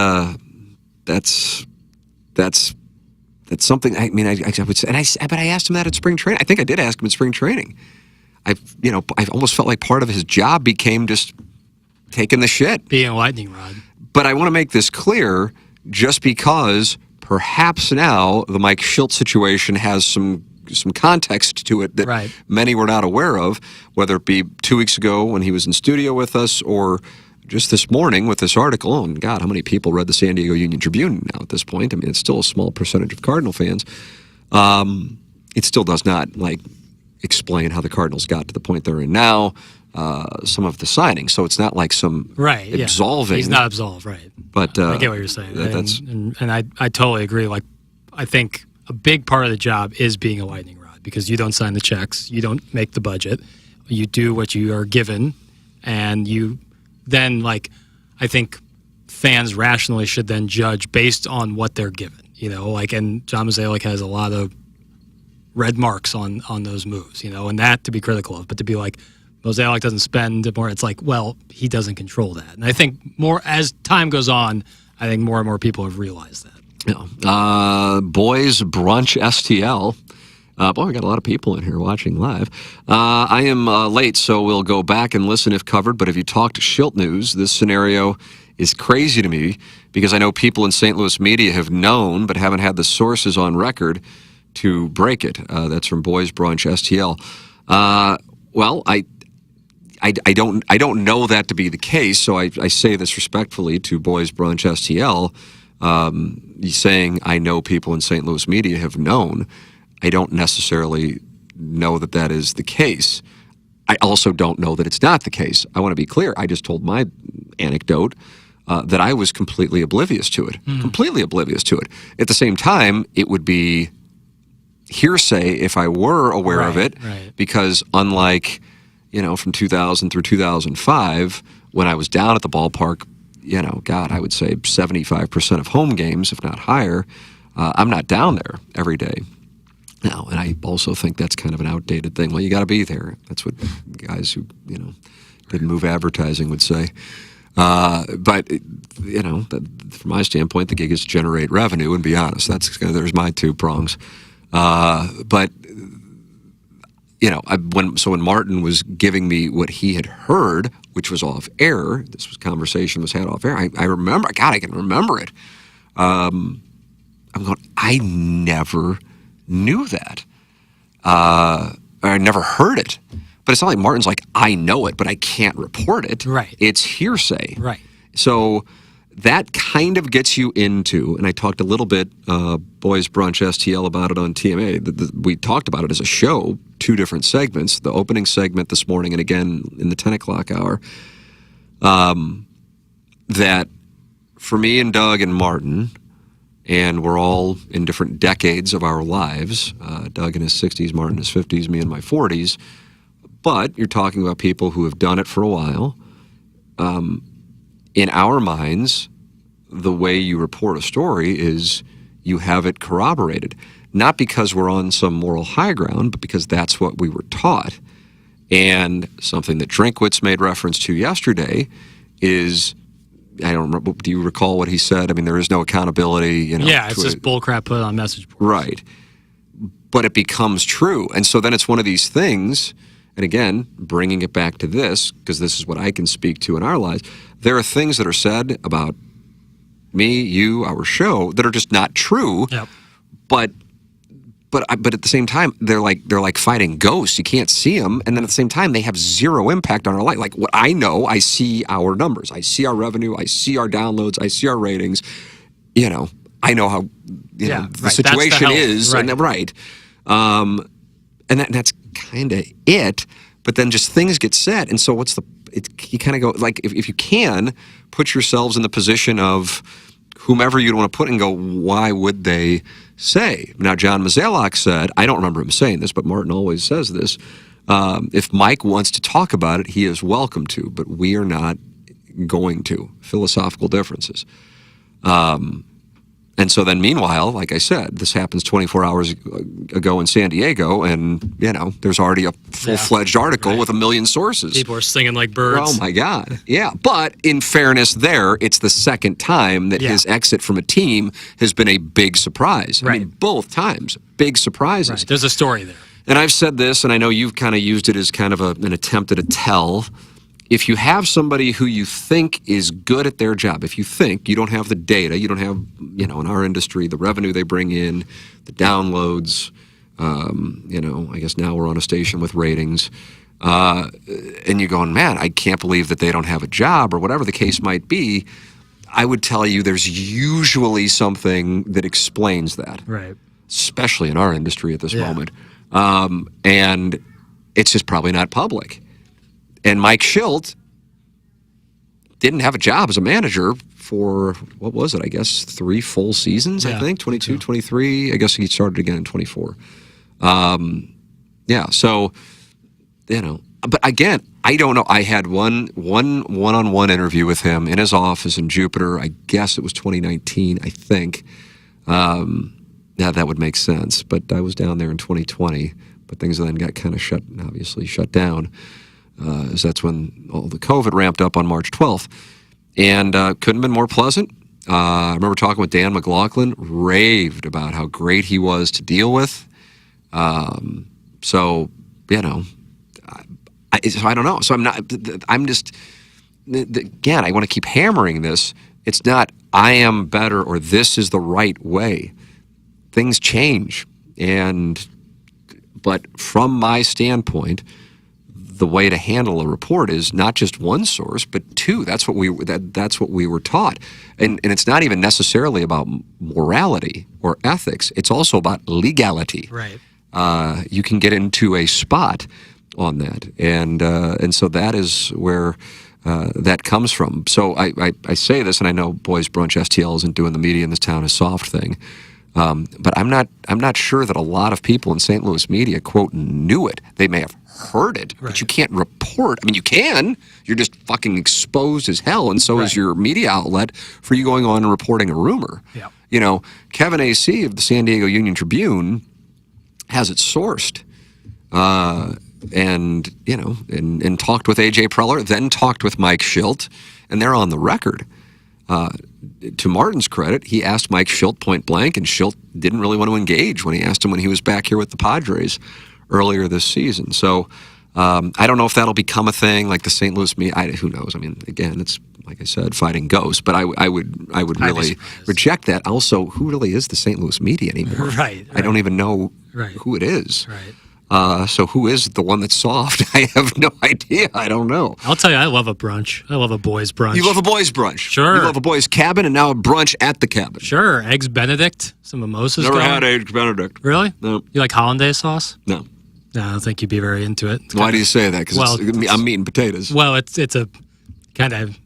something. I mean, I would say, but I asked him that at spring training. I think I did ask him at spring training. I almost felt like part of his job became just taking the shit, being a lightning rod. But I want to make this clear, just because perhaps now the Mike Schilt situation has some context to it that many were not aware of, whether it be 2 weeks ago when he was in studio with us or just this morning with this article. Oh, and God, how many people read the San Diego Union Tribune now at this point? I mean, it's still a small percentage of Cardinal fans. It still does not, explain how the Cardinals got to the point they're in now. Some of the signings, so it's not like some absolving. He's not absolved, right? But I get what you're saying, and I totally agree. Like, I think a big part of the job is being a lightning rod, because you don't sign the checks, you don't make the budget, you do what you are given, and you then I think fans rationally should then judge based on what they're given. And John Mozeliak has a lot of red marks on those moves, and that to be critical of, but to be like, Mozeliak doesn't spend more. It's like, well, he doesn't control that. And I think more as time goes on, I think more and more people have realized that. Yeah. Boys Brunch STL. Boy, we got a lot of people in here watching live. I am late, so we'll go back and listen if covered. But if you talk to Schilt News, this scenario is crazy to me, because I know people in St. Louis media have known but haven't had the sources on record to break it. That's from Boys Brunch STL. Well, I don't know that to be the case, so I say this respectfully to Boys Brunch STL. He's saying, I know people in St. Louis media have known. I don't necessarily know that is the case. I also don't know that it's not the case. I want to be clear. I just told my anecdote that I was completely oblivious to it. Completely oblivious to it. At the same time, it would be hearsay if I were aware of it, because unlike from 2000 through 2005, when I was down at the ballpark, God, I would say 75% of home games, if not higher, I'm not down there every day now. And I also think that's kind of an outdated thing. Well, you got to be there. That's what guys who, didn't move advertising would say. But, from my standpoint, the gig is to generate revenue and be honest. There's my two prongs. But when Martin was giving me what he had heard, which was off air, conversation was had off air. I remember, God, I can remember it. I'm going, I never knew that. I never heard it. But it's not like Martin's like, I know it, but I can't report it. Right. It's hearsay. Right. So that kind of gets you into, and I talked a little bit, Boys Brunch STL, about it on TMA. We talked about it as a show, 2 different segments, the opening segment this morning and again in the 10 o'clock hour, that for me and Doug and Martin, and we're all in different decades of our lives, Doug in his 60s, Martin in his 50s, me in my 40s, but you're talking about people who have done it for a while. In our minds, the way you report a story is you have it corroborated. Not because we're on some moral high ground, but because that's what we were taught. And something that Drinkwitz made reference to yesterday is, I don't remember, do you recall what he said? I mean, there is no accountability. Yeah, it's just bullcrap put on message boards. Right. But it becomes true. And so then it's one of these things, and again, bringing it back to this, because this is what I can speak to in our lives, there are things that are said about me, you, our show, that are just not true. Yep. But at the same time, they're like fighting ghosts. You can't see them, and then at the same time, they have zero impact on our life. Like what I know, I see our numbers, I see our revenue, I see our downloads, I see our ratings. I know how the situation is, and and that's kind of it. But then just things get said, and so you kind of go, like, if you can put yourselves in the position of whomever you'd want to put and go, why would they say? Now, John Mozeliak said, I don't remember him saying this, but Martin always says this, if Mike wants to talk about it, he is welcome to, but we are not going to. Philosophical differences. And so then meanwhile, like I said, this happens 24 hours ago in San Diego, and, there's already a full-fledged article with 1 million sources. People are singing like birds. Oh, my God. Yeah. But in fairness there, it's the second time that his exit from a team has been a big surprise. Right. I mean, both times, big surprises. Right. There's a story there. And I've said this, and I know you've kind of used it as kind of an attempt at a tell. If you have somebody who you think is good at their job, if you think you don't have the data, you don't have, in our industry, the revenue they bring in, the downloads, I guess now we're on a station with ratings, and you're going, man, I can't believe that they don't have a job or whatever the case might be, I would tell you there's usually something that explains that. Right. Especially in our industry at this moment. And it's just probably not public. And Mike Schilt didn't have a job as a manager for, what was it, I guess 3 full seasons, I think, 22, 23. I guess he started again in 24. So, but again, I don't know. I had one-on-one interview with him in his office in Jupiter. I guess it was 2019, I think. That would make sense. But I was down there in 2020, but things then got kind of shut down. As that's when all the COVID ramped up on March 12th. And couldn't have been more pleasant. I remember talking with Dan McLaughlin, raved about how great he was to deal with. I don't know. So I'm just, again, I want to keep hammering this. It's not, I am better or this is the right way. Things change. But from my standpoint, the way to handle a report is not just one source, but 2. That's what we were taught, and it's not even necessarily about morality or ethics. It's also about legality. Right. You can get into a spot on that, and so that is where that comes from. So I say this, and I know Boys Brunch STL isn't doing the media in this town is soft thing. But I'm not sure that a lot of people in St. Louis media, quote, knew it. They may have heard it, but you can't report. I mean, you can. You're just fucking exposed as hell, and so is your media outlet for you going on and reporting a rumor. Yeah. Kevin A.C. of the San Diego Union Tribune has it sourced, and talked with A.J. Preller, then talked with Mike Schilt, and they're on the record. To Martin's credit, he asked Mike Schilt point blank, and Schilt didn't really want to engage when he asked him when he was back here with the Padres earlier this season. So I don't know if that'll become a thing like the St. Louis media. Who knows? I mean, again, it's like I said, fighting ghosts. But I would really reject that. Also, who really is the St. Louis media anymore? Right. I don't even know who it is. Right. So who is the one that's soft? I have no idea. I don't know. I'll tell you, I love a brunch. I love a boys' brunch. You love a boys' brunch? Sure. You love a boys' cabin and now a brunch at the cabin? Sure. Eggs Benedict, some mimosas. Never had Eggs Benedict. Really? No. You like hollandaise sauce? No. No, I don't think you'd be very into it. Why do you say that? Because I'm meat and potatoes. Well, it's a kind of...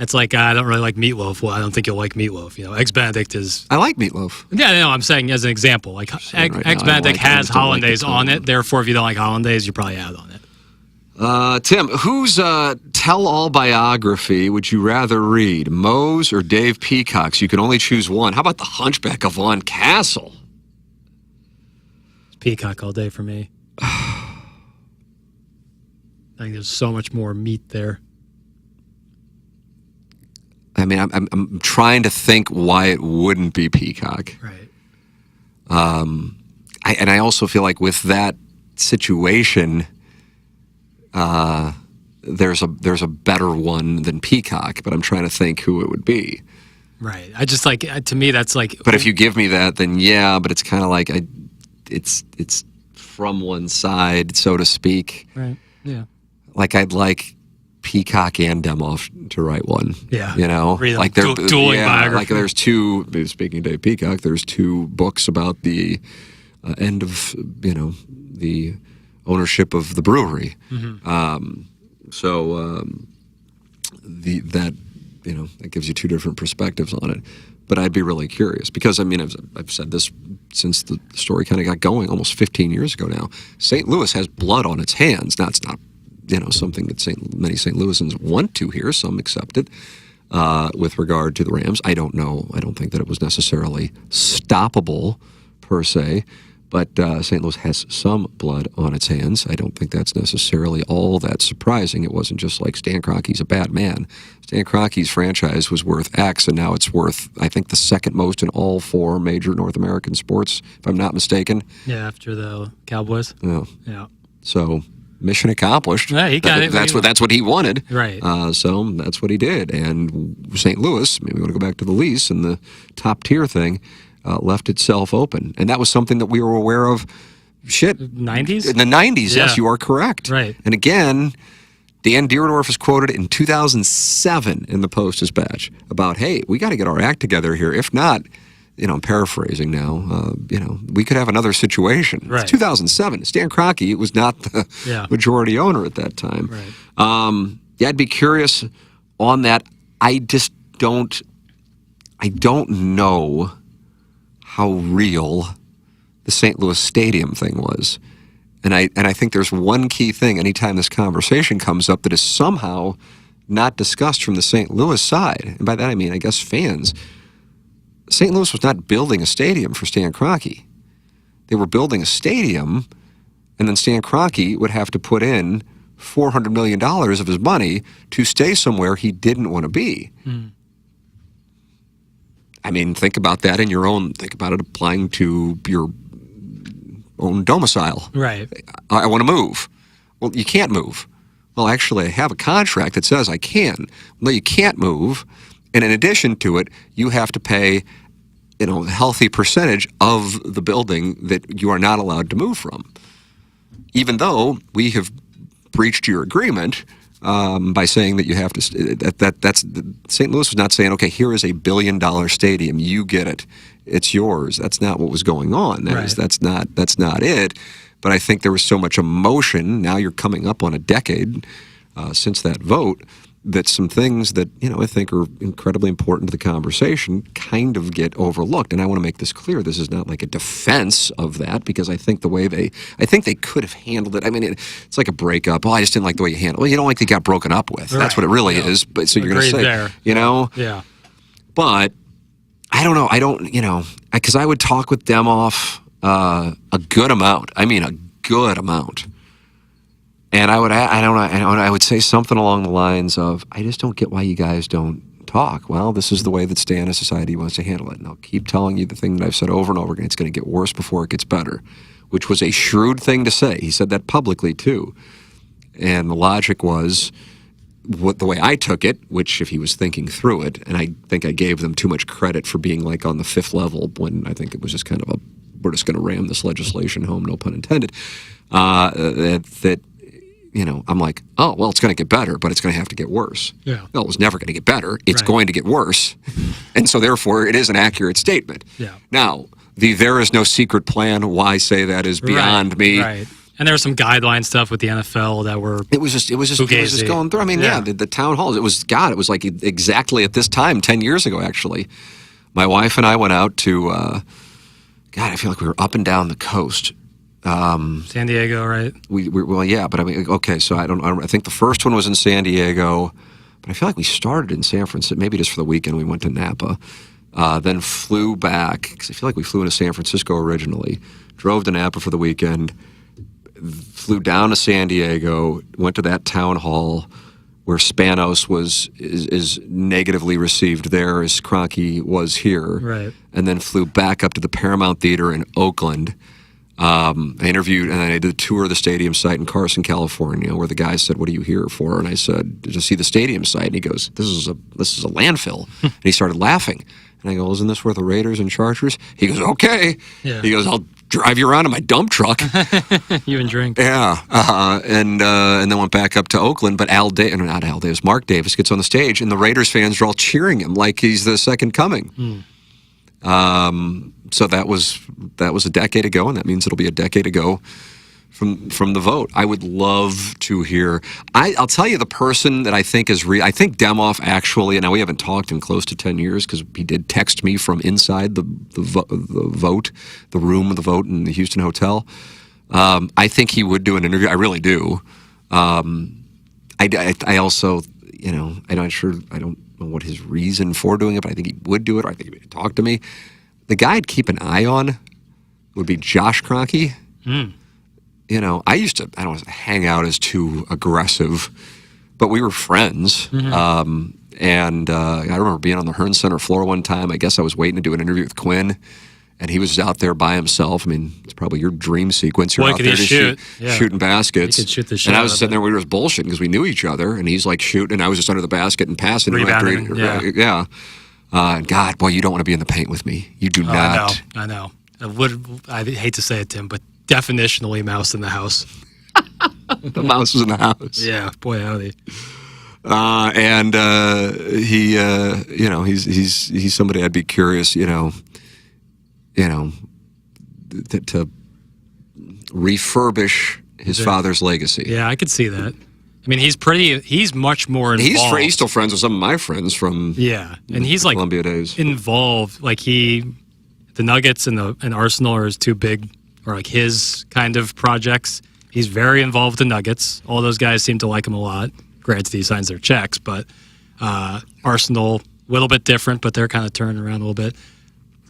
It's like, I don't really like meatloaf. Well, I don't think you'll like meatloaf. Eggs Benedict is... I like meatloaf. Yeah, no, I'm saying as an example. Like, Eggs Benedict has hollandaise on it. Therefore, if you don't like hollandaise, you probably add on it. Tim, whose tell-all biography would you rather read? Moe's or Dave Peacock's? You can only choose one. How about The Hunchback of Von Castle? It's Peacock all day for me. I think there's so much more meat there. I mean, I'm trying to think why it wouldn't be Peacock. Right. I also feel like with that situation, there's a better one than Peacock, but I'm trying to think who it would be. Right. I just like, to me, that's like. But if you give me that, then yeah. But it's kind of like it's from one side, so to speak. Right. Yeah. Like I'd like Peacock and Demoff to write one. Yeah. Like they're dueling biography. Like there's 2. Speaking of Dave Peacock, there's 2 books about the end of the ownership of the brewery. Mm-hmm. That gives you 2 different perspectives on it. But I'd be really curious because, I mean, I've said this since the story kind of got going almost 15 years ago now. St. Louis has blood on its hands. Now, it's not, something that many St. Louisans want to hear. Some accept it. with regard to the Rams. I don't know. I don't think that it was necessarily stoppable per se, but St. Louis has some blood on its hands. I don't think that's necessarily all that surprising. It wasn't just like Stan Kroenke's a bad man. Stan Kroenke's franchise was worth X, and now it's worth, I think, the second most in all 4 major North American sports, if I'm not mistaken. Yeah, after the Cowboys. Yeah. So mission accomplished. Yeah, he got it. That's what he wanted. Right. So that's what he did. And St. Louis, maybe we want to go back to the lease and the top tier thing, left itself open. And that was something that we were aware of, 90s? In the 90s, Yeah. yes, you are correct. Right. And again, Dan Dierdorf is quoted in 2007 in the Post-Dispatch about, hey, we got to get our act together here. If not, I'm paraphrasing now, we could have another situation. Right. It's 2007. Stan Kroenke was not the majority owner at that time. Right. I'd be curious on that. I don't know how real the St. Louis Stadium thing was. And I think there's one key thing anytime this conversation comes up that is somehow not discussed from the St. Louis side. And by that I mean, I guess, fans. St. Louis was not building a stadium for Stan Kroenke. They were building a stadium, and then Stan Kroenke would have to put in $400 million of his money to stay somewhere he didn't want to be. I mean, think about that in your own, think about it applying to your own domicile. Right. I want to move. Well, you can't move. Well, actually, I have a contract that says I can. No, you can't move. And in addition to it, you have to pay, a healthy percentage of the building that you are not allowed to move from. Even though we have breached your agreement by saying that you have to, that's St. Louis was not saying, okay, here is $1 billion stadium, you get it, it's yours. That's not what was going on. That's not it. But I think there was so much emotion. Now you're coming up on a decade since that vote, that some things that, I think are incredibly important to the conversation kind of get overlooked. And I want to make this clear. This is not like a defense of that, because I think they could have handled it. I mean, it's like a breakup. Oh, I just didn't like the way you handled it. Well, you don't like they got broken up with. Right. That's what it really is. But so you're going to say, there. Yeah. But I don't know. Because I would talk with Demoff a good amount. I mean, a good amount. And I would say something along the lines of, I just don't get why you guys don't talk. Well, this is the way that Stan Society wants to handle it. And I'll keep telling you the thing that I've said over and over again. It's going to get worse before it gets better, which was a shrewd thing to say. He said that publicly, too. And the logic was, the way I took it, which if he was thinking through it, and I think I gave them too much credit for being like on the 5th level, when I think it was just kind of we're just going to ram this legislation home, no pun intended, I'm like, oh, well, it's going to get better, but it's going to have to get worse. Yeah. Well, it was never going to get better. It's going to get worse. And so, therefore, it is an accurate statement. Yeah. Now, there is no secret plan. Why say that is beyond me. Right. And there was some guideline stuff with the NFL that were It was just going through. I mean, the town halls. It was like exactly at this time, 10 years ago, actually. My wife and I went out to, I feel like we were up and down the coast. San Diego, right? Well, yeah, but I mean, okay, so I think the first one was in San Diego, but I feel like we started in San Francisco, maybe just for the weekend. We went to Napa, then flew back, because I feel like we flew into San Francisco originally, drove to Napa for the weekend, flew down to San Diego, went to that town hall where Spanos is negatively received there as Kroenke was here, right? And then flew back up to the Paramount Theater in Oakland. I interviewed, and I did a tour of the stadium site in Carson, California, where the guy said, "What are you here for?" And I said, "To see the stadium site." And he goes, "This is a landfill." And he started laughing. And I go, "Isn't this where the Raiders and Chargers?" He goes, "Okay." Yeah. He goes, "I'll drive you around in my dump truck." You and drink. Yeah. And then went back up to Oakland. But Mark Davis gets on the stage, and the Raiders fans are all cheering him like he's the second coming. So that was a decade ago, and that means it'll be a decade ago from the vote. I would love to hear. I'll tell you the person that I think is I think Demoff actually, and now we haven't talked in close to 10 years because he did text me from inside the room of the vote in the Houston hotel. I think he would do an interview. I really do. I also, I'm not sure. know what his reason for doing it, but I think he would do it, or I think he would talk to me. The guy I'd keep an eye on would be Josh Kroenke. You know, I don't want to hang out as too aggressive, but we were friends. And I remember being on the Hearn Center floor one time. I guess I was waiting to do an interview with Quinn, and he was out there by himself. I mean, it's probably your dream sequence. You're out there shooting baskets. He could shoot the shit and I out was of sitting it. there, we were just bullshitting because we knew each other, and he's like shooting, and I was just under the basket and passing. Rebounding, Yeah. And God, boy, you don't want to be in the paint with me. You do not. I know. I hate to say it, Tim, but definitionally mouse in the house. The mouse was in the house. Yeah, boy howdy. And he, you know, he's somebody I'd be curious, to refurbish his father's legacy. Yeah, I could see that. I mean, he's much more involved. He's still friends with some of my friends from and he's like Columbia days. involved. Like the Nuggets and Arsenal are his two big, or like his kind of projects. He's very involved with the Nuggets. All those guys seem to like him a lot. Granted, he signs their checks, but Arsenal, a little bit different, but they're kind of turning around a little bit.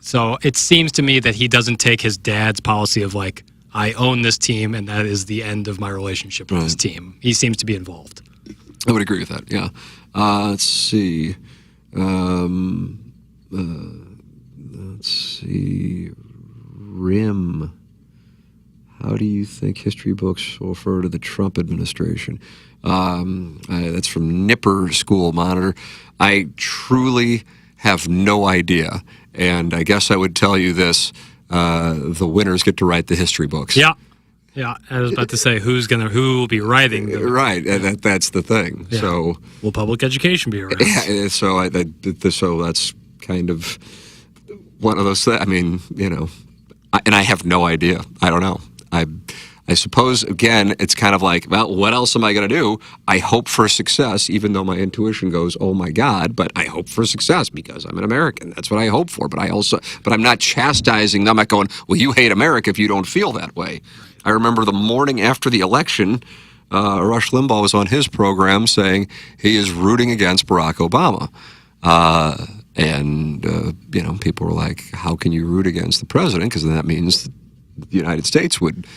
So it seems to me that he doesn't take his dad's policy of like, I own this team, and that is the end of my relationship with this team. He seems to be involved. I would agree with that, yeah. Let's see. Rim. How do you think history books will refer to the Trump administration? That's from Nipper School Monitor. I truly have no idea. And I guess I would tell you this. The winners get to write the history books. Yeah. I was about to say who will be writing them. Right, that's the thing. Yeah. So will public education be around? Yeah, so that's kind of one of those things. I mean, and I have no idea. I don't know. I suppose, again, it's kind of like, well, what else am I going to do? I hope for success, even though my intuition goes, oh my God, but I hope for success because I'm an American. That's what I hope for. But I'm not chastising them. I'm not going, well, you hate America if you don't feel that way. I remember the morning after the election, Rush Limbaugh was on his program saying he is rooting against Barack Obama. And people were like, how can you root against the president? Because then that means the United States would.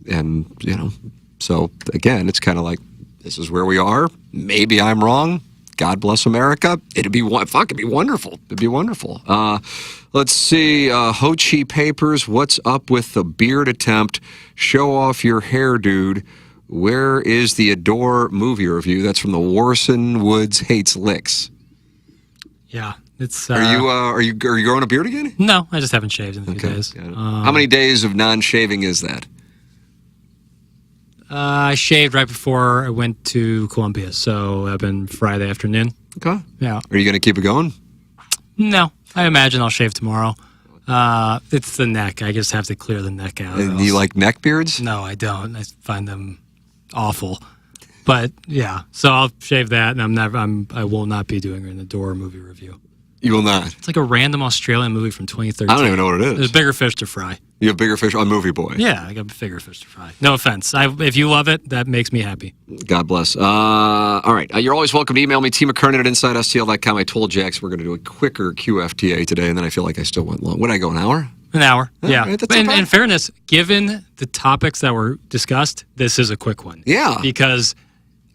And, so again, it's kind of like, this is where we are. Maybe I'm wrong. God bless America. It'd be wonderful. It'd be wonderful. Let's see. Ho Chi Papers. What's up with the beard attempt? Show off your hair, dude. Where is the Adore movie review? That's from the Warson Woods Hates Licks. Yeah. It's, are you growing a beard again? No, I just haven't shaved in a few days. How many days of non-shaving is that? I shaved right before I went to Columbia, so I've been Friday afternoon. Okay. Yeah. Are you going to keep it going? No, I imagine I'll shave tomorrow. It's the neck. I just have to clear the neck out. And you like neck beards? No, I don't. I find them awful. But yeah, so I'll shave that, and I will not be doing an Adore movie review. You will not. It's like a random Australian movie from 2013. I don't even know what it is. There's bigger fish to fry. You have bigger fish on Movie Boy. Yeah, I got bigger fish to fry. No offense. If you love it, that makes me happy. God bless. All right. You're always welcome to email me, TMcKernan at InsideSTL.com. I told Jax we're going to do a quicker QFTA today, and then I feel like I still went long. What did I go, an hour? An hour, yeah. Right, but in fairness, given the topics that were discussed, this is a quick one. Yeah. Because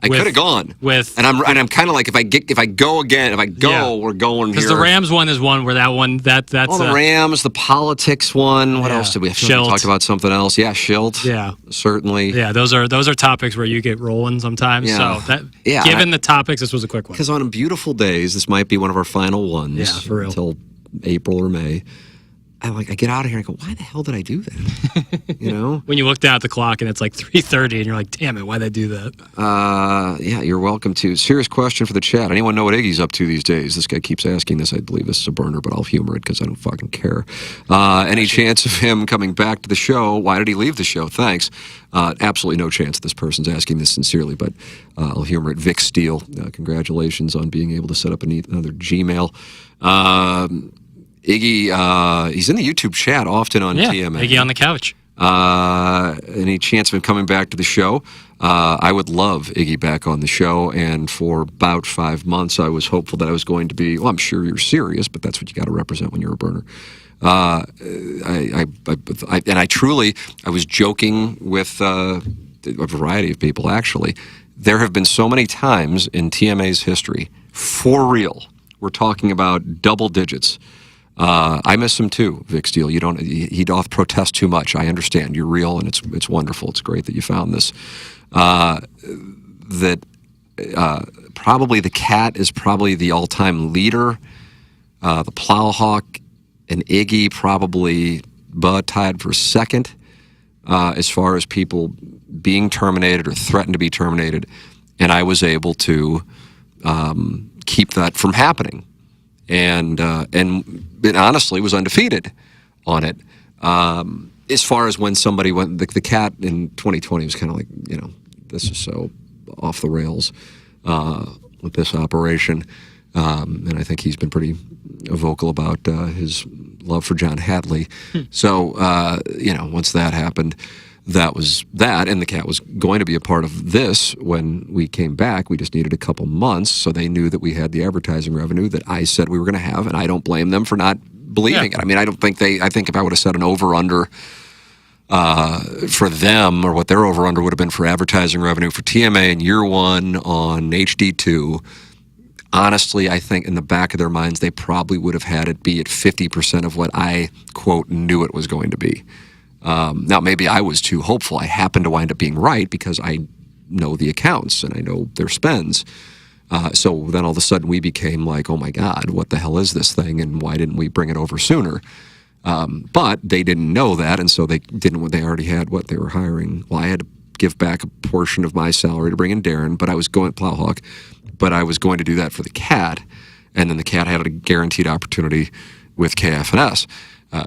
I could have gone and I'm kind of like if I go, we're going here. Because the Rams one is one where that's the Rams, the politics one. What else did we have? We talked about something else. Yeah, Schilt. Yeah, certainly. Yeah, those are topics where you get rolling sometimes. Yeah. So given the topics, this was a quick one. Because on beautiful days, this might be one of our final ones. Yeah, for real. Until April or May. I get out of here and I go, why the hell did I do that? When you look down at the clock and it's like 3:30 and you're like, damn it, why'd I do that? Yeah, you're welcome to. Serious question for the chat. Anyone know what Iggy's up to these days? This guy keeps asking this. I believe this is a burner, but I'll humor it because I don't fucking care. Any chance of him coming back to the show? Why did he leave the show? Thanks. Absolutely no chance. This person's asking this sincerely, but I'll humor it. Vic Steele, congratulations on being able to set up another Gmail. Iggy, he's in the YouTube chat often on TMA. Iggy on the couch. Any chance of him coming back to the show? I would love Iggy back on the show, and for about 5 months I was hopeful that I was going to be, well, I'm sure you're serious, but that's what you got to represent when you're a burner. I was joking with a variety of people, actually. There have been so many times in TMA's history, for real, we're talking about double digits. I miss him too, Vic Steele. He doth protest too much. I understand. You're real, and it's wonderful. It's great that you found this. Probably the Cat is probably the all-time leader. The Plowhawk and Iggy probably tied for second as far as people being terminated or threatened to be terminated, and I was able to keep that from happening. And it honestly was undefeated on it. As far as when somebody went, the Cat in 2020 was kind of like, this is so off the rails with this operation. And I think he's been pretty vocal about his love for John Hadley. So, once that happened, that was that, and the Cat was going to be a part of this when we came back. We just needed a couple months, so they knew that we had the advertising revenue that I said we were going to have, and I don't blame them for not believing it. I mean, I think if I would have set an over-under for them, or what their over-under would have been for advertising revenue for TMA in year one on HD2, honestly, I think in the back of their minds, they probably would have had it be at 50% of what I, quote, knew it was going to be. Now, maybe I was too hopeful. I happened to wind up being right because I know the accounts and I know their spends. So then all of a sudden we became like, oh my God, what the hell is this thing? And why didn't we bring it over sooner? But they didn't know that, and so they already had what they were hiring. Well, I had to give back a portion of my salary to bring in Darren, but I was going Plowhawk, but I was going to do that for the Cat, and then the Cat had a guaranteed opportunity with KFNS.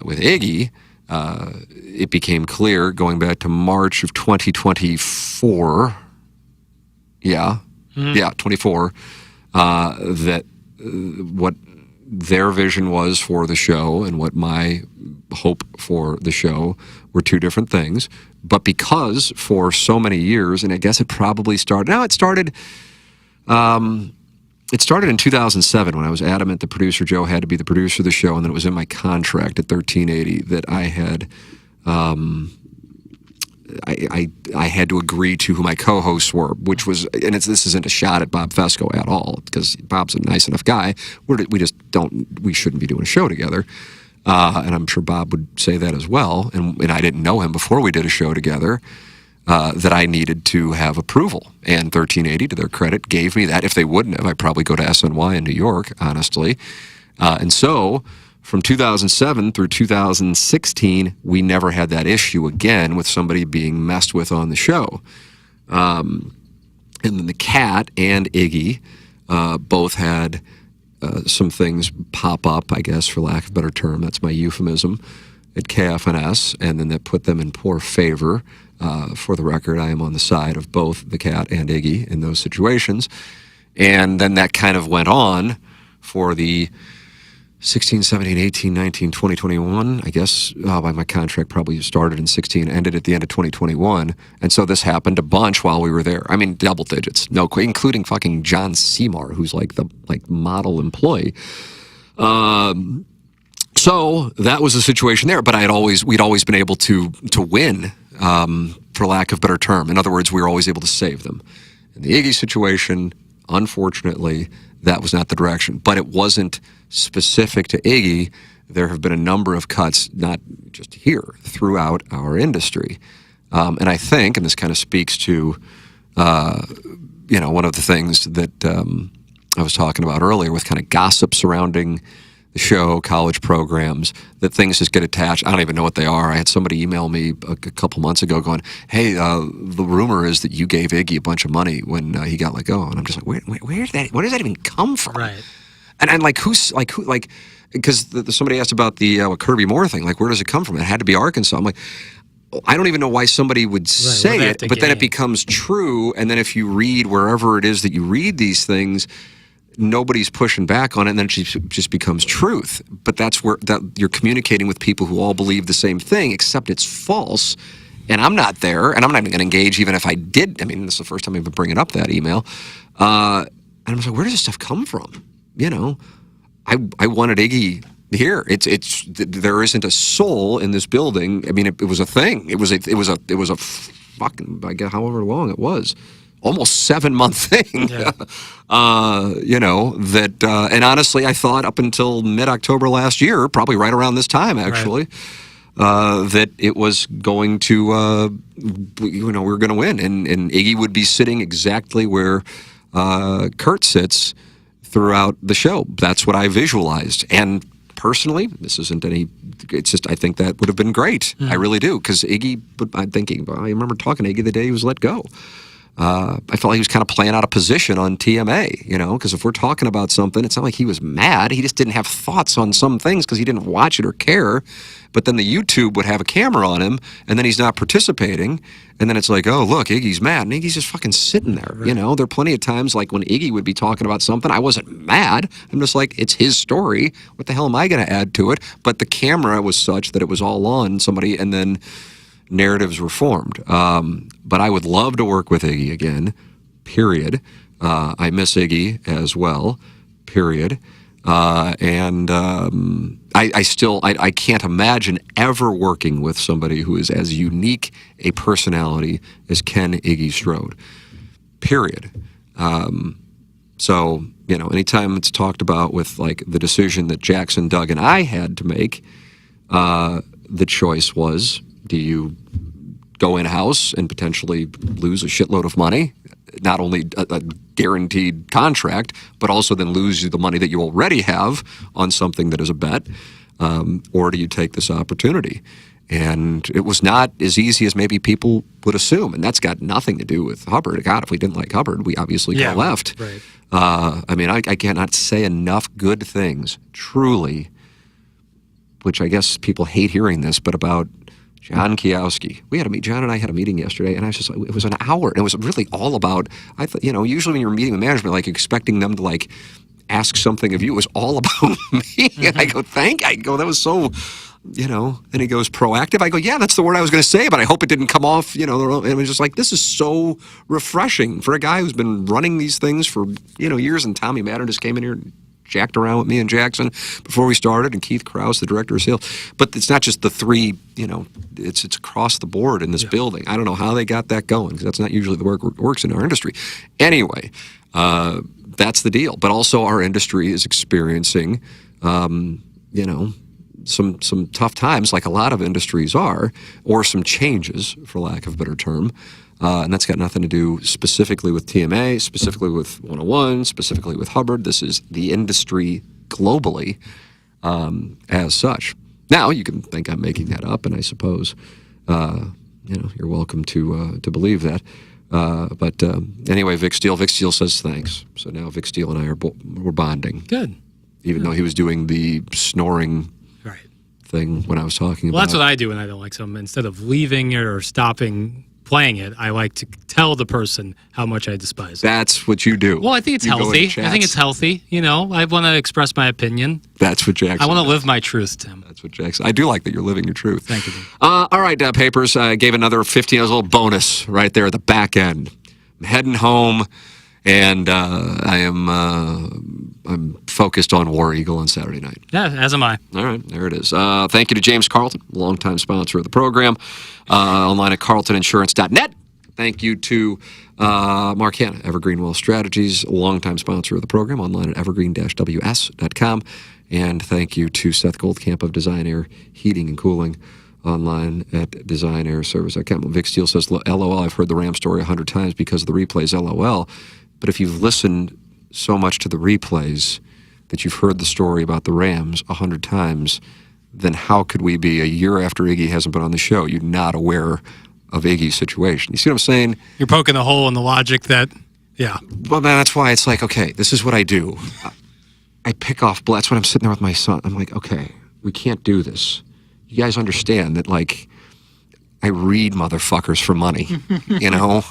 With Iggy, it became clear going back to March of 2024, 24, that what their vision was for the show and what my hope for the show were two different things. But because for so many years, and I guess it probably started, it started in 2007 when I was adamant that producer Joe had to be the producer of the show, and then it was in my contract at 1380 that I had I had to agree to who my co-hosts were, which was, and this isn't a shot at Bob Fesco at all, because Bob's a nice enough guy. We shouldn't be doing a show together. And I'm sure Bob would say that as well. And I didn't know him before we did a show together, that I needed to have approval. And 1380, to their credit, gave me that. If they wouldn't have, I'd probably go to SNY in New York, honestly. And so from 2007 through 2016, we never had that issue again with somebody being messed with on the show. And then the Cat and Iggy both had some things pop up, I guess, for lack of a better term. That's my euphemism, at KFNS, and then that put them in poor favor. For the record, I am on the side of both the Cat and Iggy in those situations. And then that kind of went on for the 16, 17, 18, 19, 20, 21, I guess. My contract probably started in 16, ended at the end of 2021. And so this happened a bunch while we were there. I mean, double digits, including fucking John Seymour, who's like the model employee. So that was the situation there. But we'd always been able to win, for lack of a better term. In other words, we were always able to save them. In the Iggy situation, unfortunately, that was not the direction. But it wasn't specific to Iggy. There have been a number of cuts, not just here, throughout our industry. And I think, and this kind of speaks to, one of the things that I was talking about earlier with kind of gossip surrounding the show, college programs, that things just get attached. I don't even know what they are. I had somebody email me a couple months ago going, hey, the rumor is that you gave Iggy a bunch of money when he got let go. And I'm just like, where does that even come from? Right. And because somebody asked about the Kirby Moore thing, like, where does it come from? It had to be Arkansas. I'm like, I don't even know why somebody would say it, but then it becomes true. And then if you read wherever it is that you read these things, nobody's pushing back on it, and then it just becomes truth. But that's where you're communicating with people who all believe the same thing, except it's false. And I'm not there, and I'm not even going to engage even if I did. I mean, this is the first time I've been bringing up that email. And I was like, where does this stuff come from? You know, I wanted Iggy here. There isn't a soul in this building. I mean, it was a thing. It was a fucking, I guess, however long it was. Almost 7-month thing, you know, that, and honestly, I thought up until mid-October last year, probably right around this time, actually, that it was going to, you know, we were going to win. And Iggy would be sitting exactly where Kurt sits throughout the show. That's what I visualized. And personally, this isn't any, it's just, I think that would have been great. I really do. Because Iggy, I'm thinking, I remember talking to Iggy the day he was let go. I felt like he was kind of playing out of position on TMA, you know, because if we're talking about something, it's not like he was mad. He just didn't have thoughts on some things because he didn't watch it or care. But then the YouTube would have a camera on him, and then he's not participating. And then it's like, oh, look, Iggy's mad. And Iggy's just fucking sitting there, you know. There are plenty of times like when Iggy would be talking about something, I wasn't mad. I'm just like, it's his story. What the hell am I going to add to it? But the camera was such that it was all on somebody, and then narratives were formed. But I would love to work with Iggy again, period. I miss Iggy as well, period. And I can't imagine ever working with somebody who is as unique a personality as Ken Iggy Strode, period. So, you know, anytime it's talked about with like the decision that Jackson, Doug, and I had to make, the choice was, do you go in-house and potentially lose a shitload of money, not only a guaranteed contract, but also then lose the money that you already have on something that is a bet, or do you take this opportunity? And it was not as easy as maybe people would assume, and that's got nothing to do with Hubbard. God, if we didn't like Hubbard, we obviously could have left. Right. I mean, I cannot say enough good things, truly, which I guess people hate hearing this, but about John Kiowski. John and I had a meeting yesterday, and I was just like, it was an hour, and it was really all about, I thought, you know, usually when you're meeting with management, like expecting them to like ask something of you, it was all about me. And I go, that was so, you know, and he goes, proactive. I go, yeah, that's the word I was going to say, but I hope it didn't come off, you know, and it was just like, this is so refreshing for a guy who's been running these things for, you know, years, and Tommy Madden just came in here and jacked around with me and Jackson before we started, and Keith Krause, the director of sales. But it's not just the three, you know, it's across the board in this building. I don't know how they got that going, because that's not usually the work works in our industry. Anyway, that's the deal. But also our industry is experiencing, you know, some tough times, like a lot of industries are, or some changes, for lack of a better term. And that's got nothing to do specifically with TMA, specifically with 101, specifically with Hubbard. This is the industry globally as such. Now, you can think I'm making that up, and I suppose, you know, you're welcome to believe that. But anyway, Vic Steele says thanks. So now Vic Steele and I we're bonding. Good. Even though he was doing the snoring thing when I was talking about. Well, that's what I do when I don't like something. Instead of leaving it or stopping playing it, I like to tell the person how much I despise it. That's what you do. Well, I think it's healthy. I think it's healthy. You know, I want to express my opinion. That's what Jackson I want to live my truth, Tim. That's what Jackson. I do like that you're living your truth. Thank you. All right, Papers. Gave another 15. A little bonus right there at the back end. I'm heading home, and I'm focused on War Eagle on Saturday night. Yeah, as am I. All right, there it is. Thank you to James Carlton, longtime sponsor of the program, online at carltoninsurance.net. Thank you to Mark Hanna, Evergreen Wealth Strategies, longtime sponsor of the program, online at evergreen-ws.com. And thank you to Seth Goldcamp of Design Air Heating and Cooling, online at designairservice.com. Vic Steele says, LOL, I've heard the Ram story 100 times because of the replays, LOL. But if you've listened so much to the replays that you've heard the story about the Rams 100 times, then how could we be, a year after Iggy hasn't been on the show, you're not aware of Iggy's situation? You see what I'm saying? You're poking a hole in the logic that, Well, man, that's why it's like, okay, this is what I do. I pick off, that's when I'm sitting there with my son. I'm like, okay, we can't do this. You guys understand that, like, I read motherfuckers for money. You know,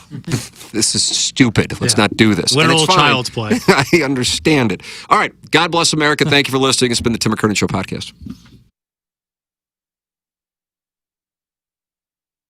this is stupid. Let's not do this. And Literal it's fine. child's play. I understand it. All right. God bless America. Thank you for listening. It's been the Tim McKernan Show podcast.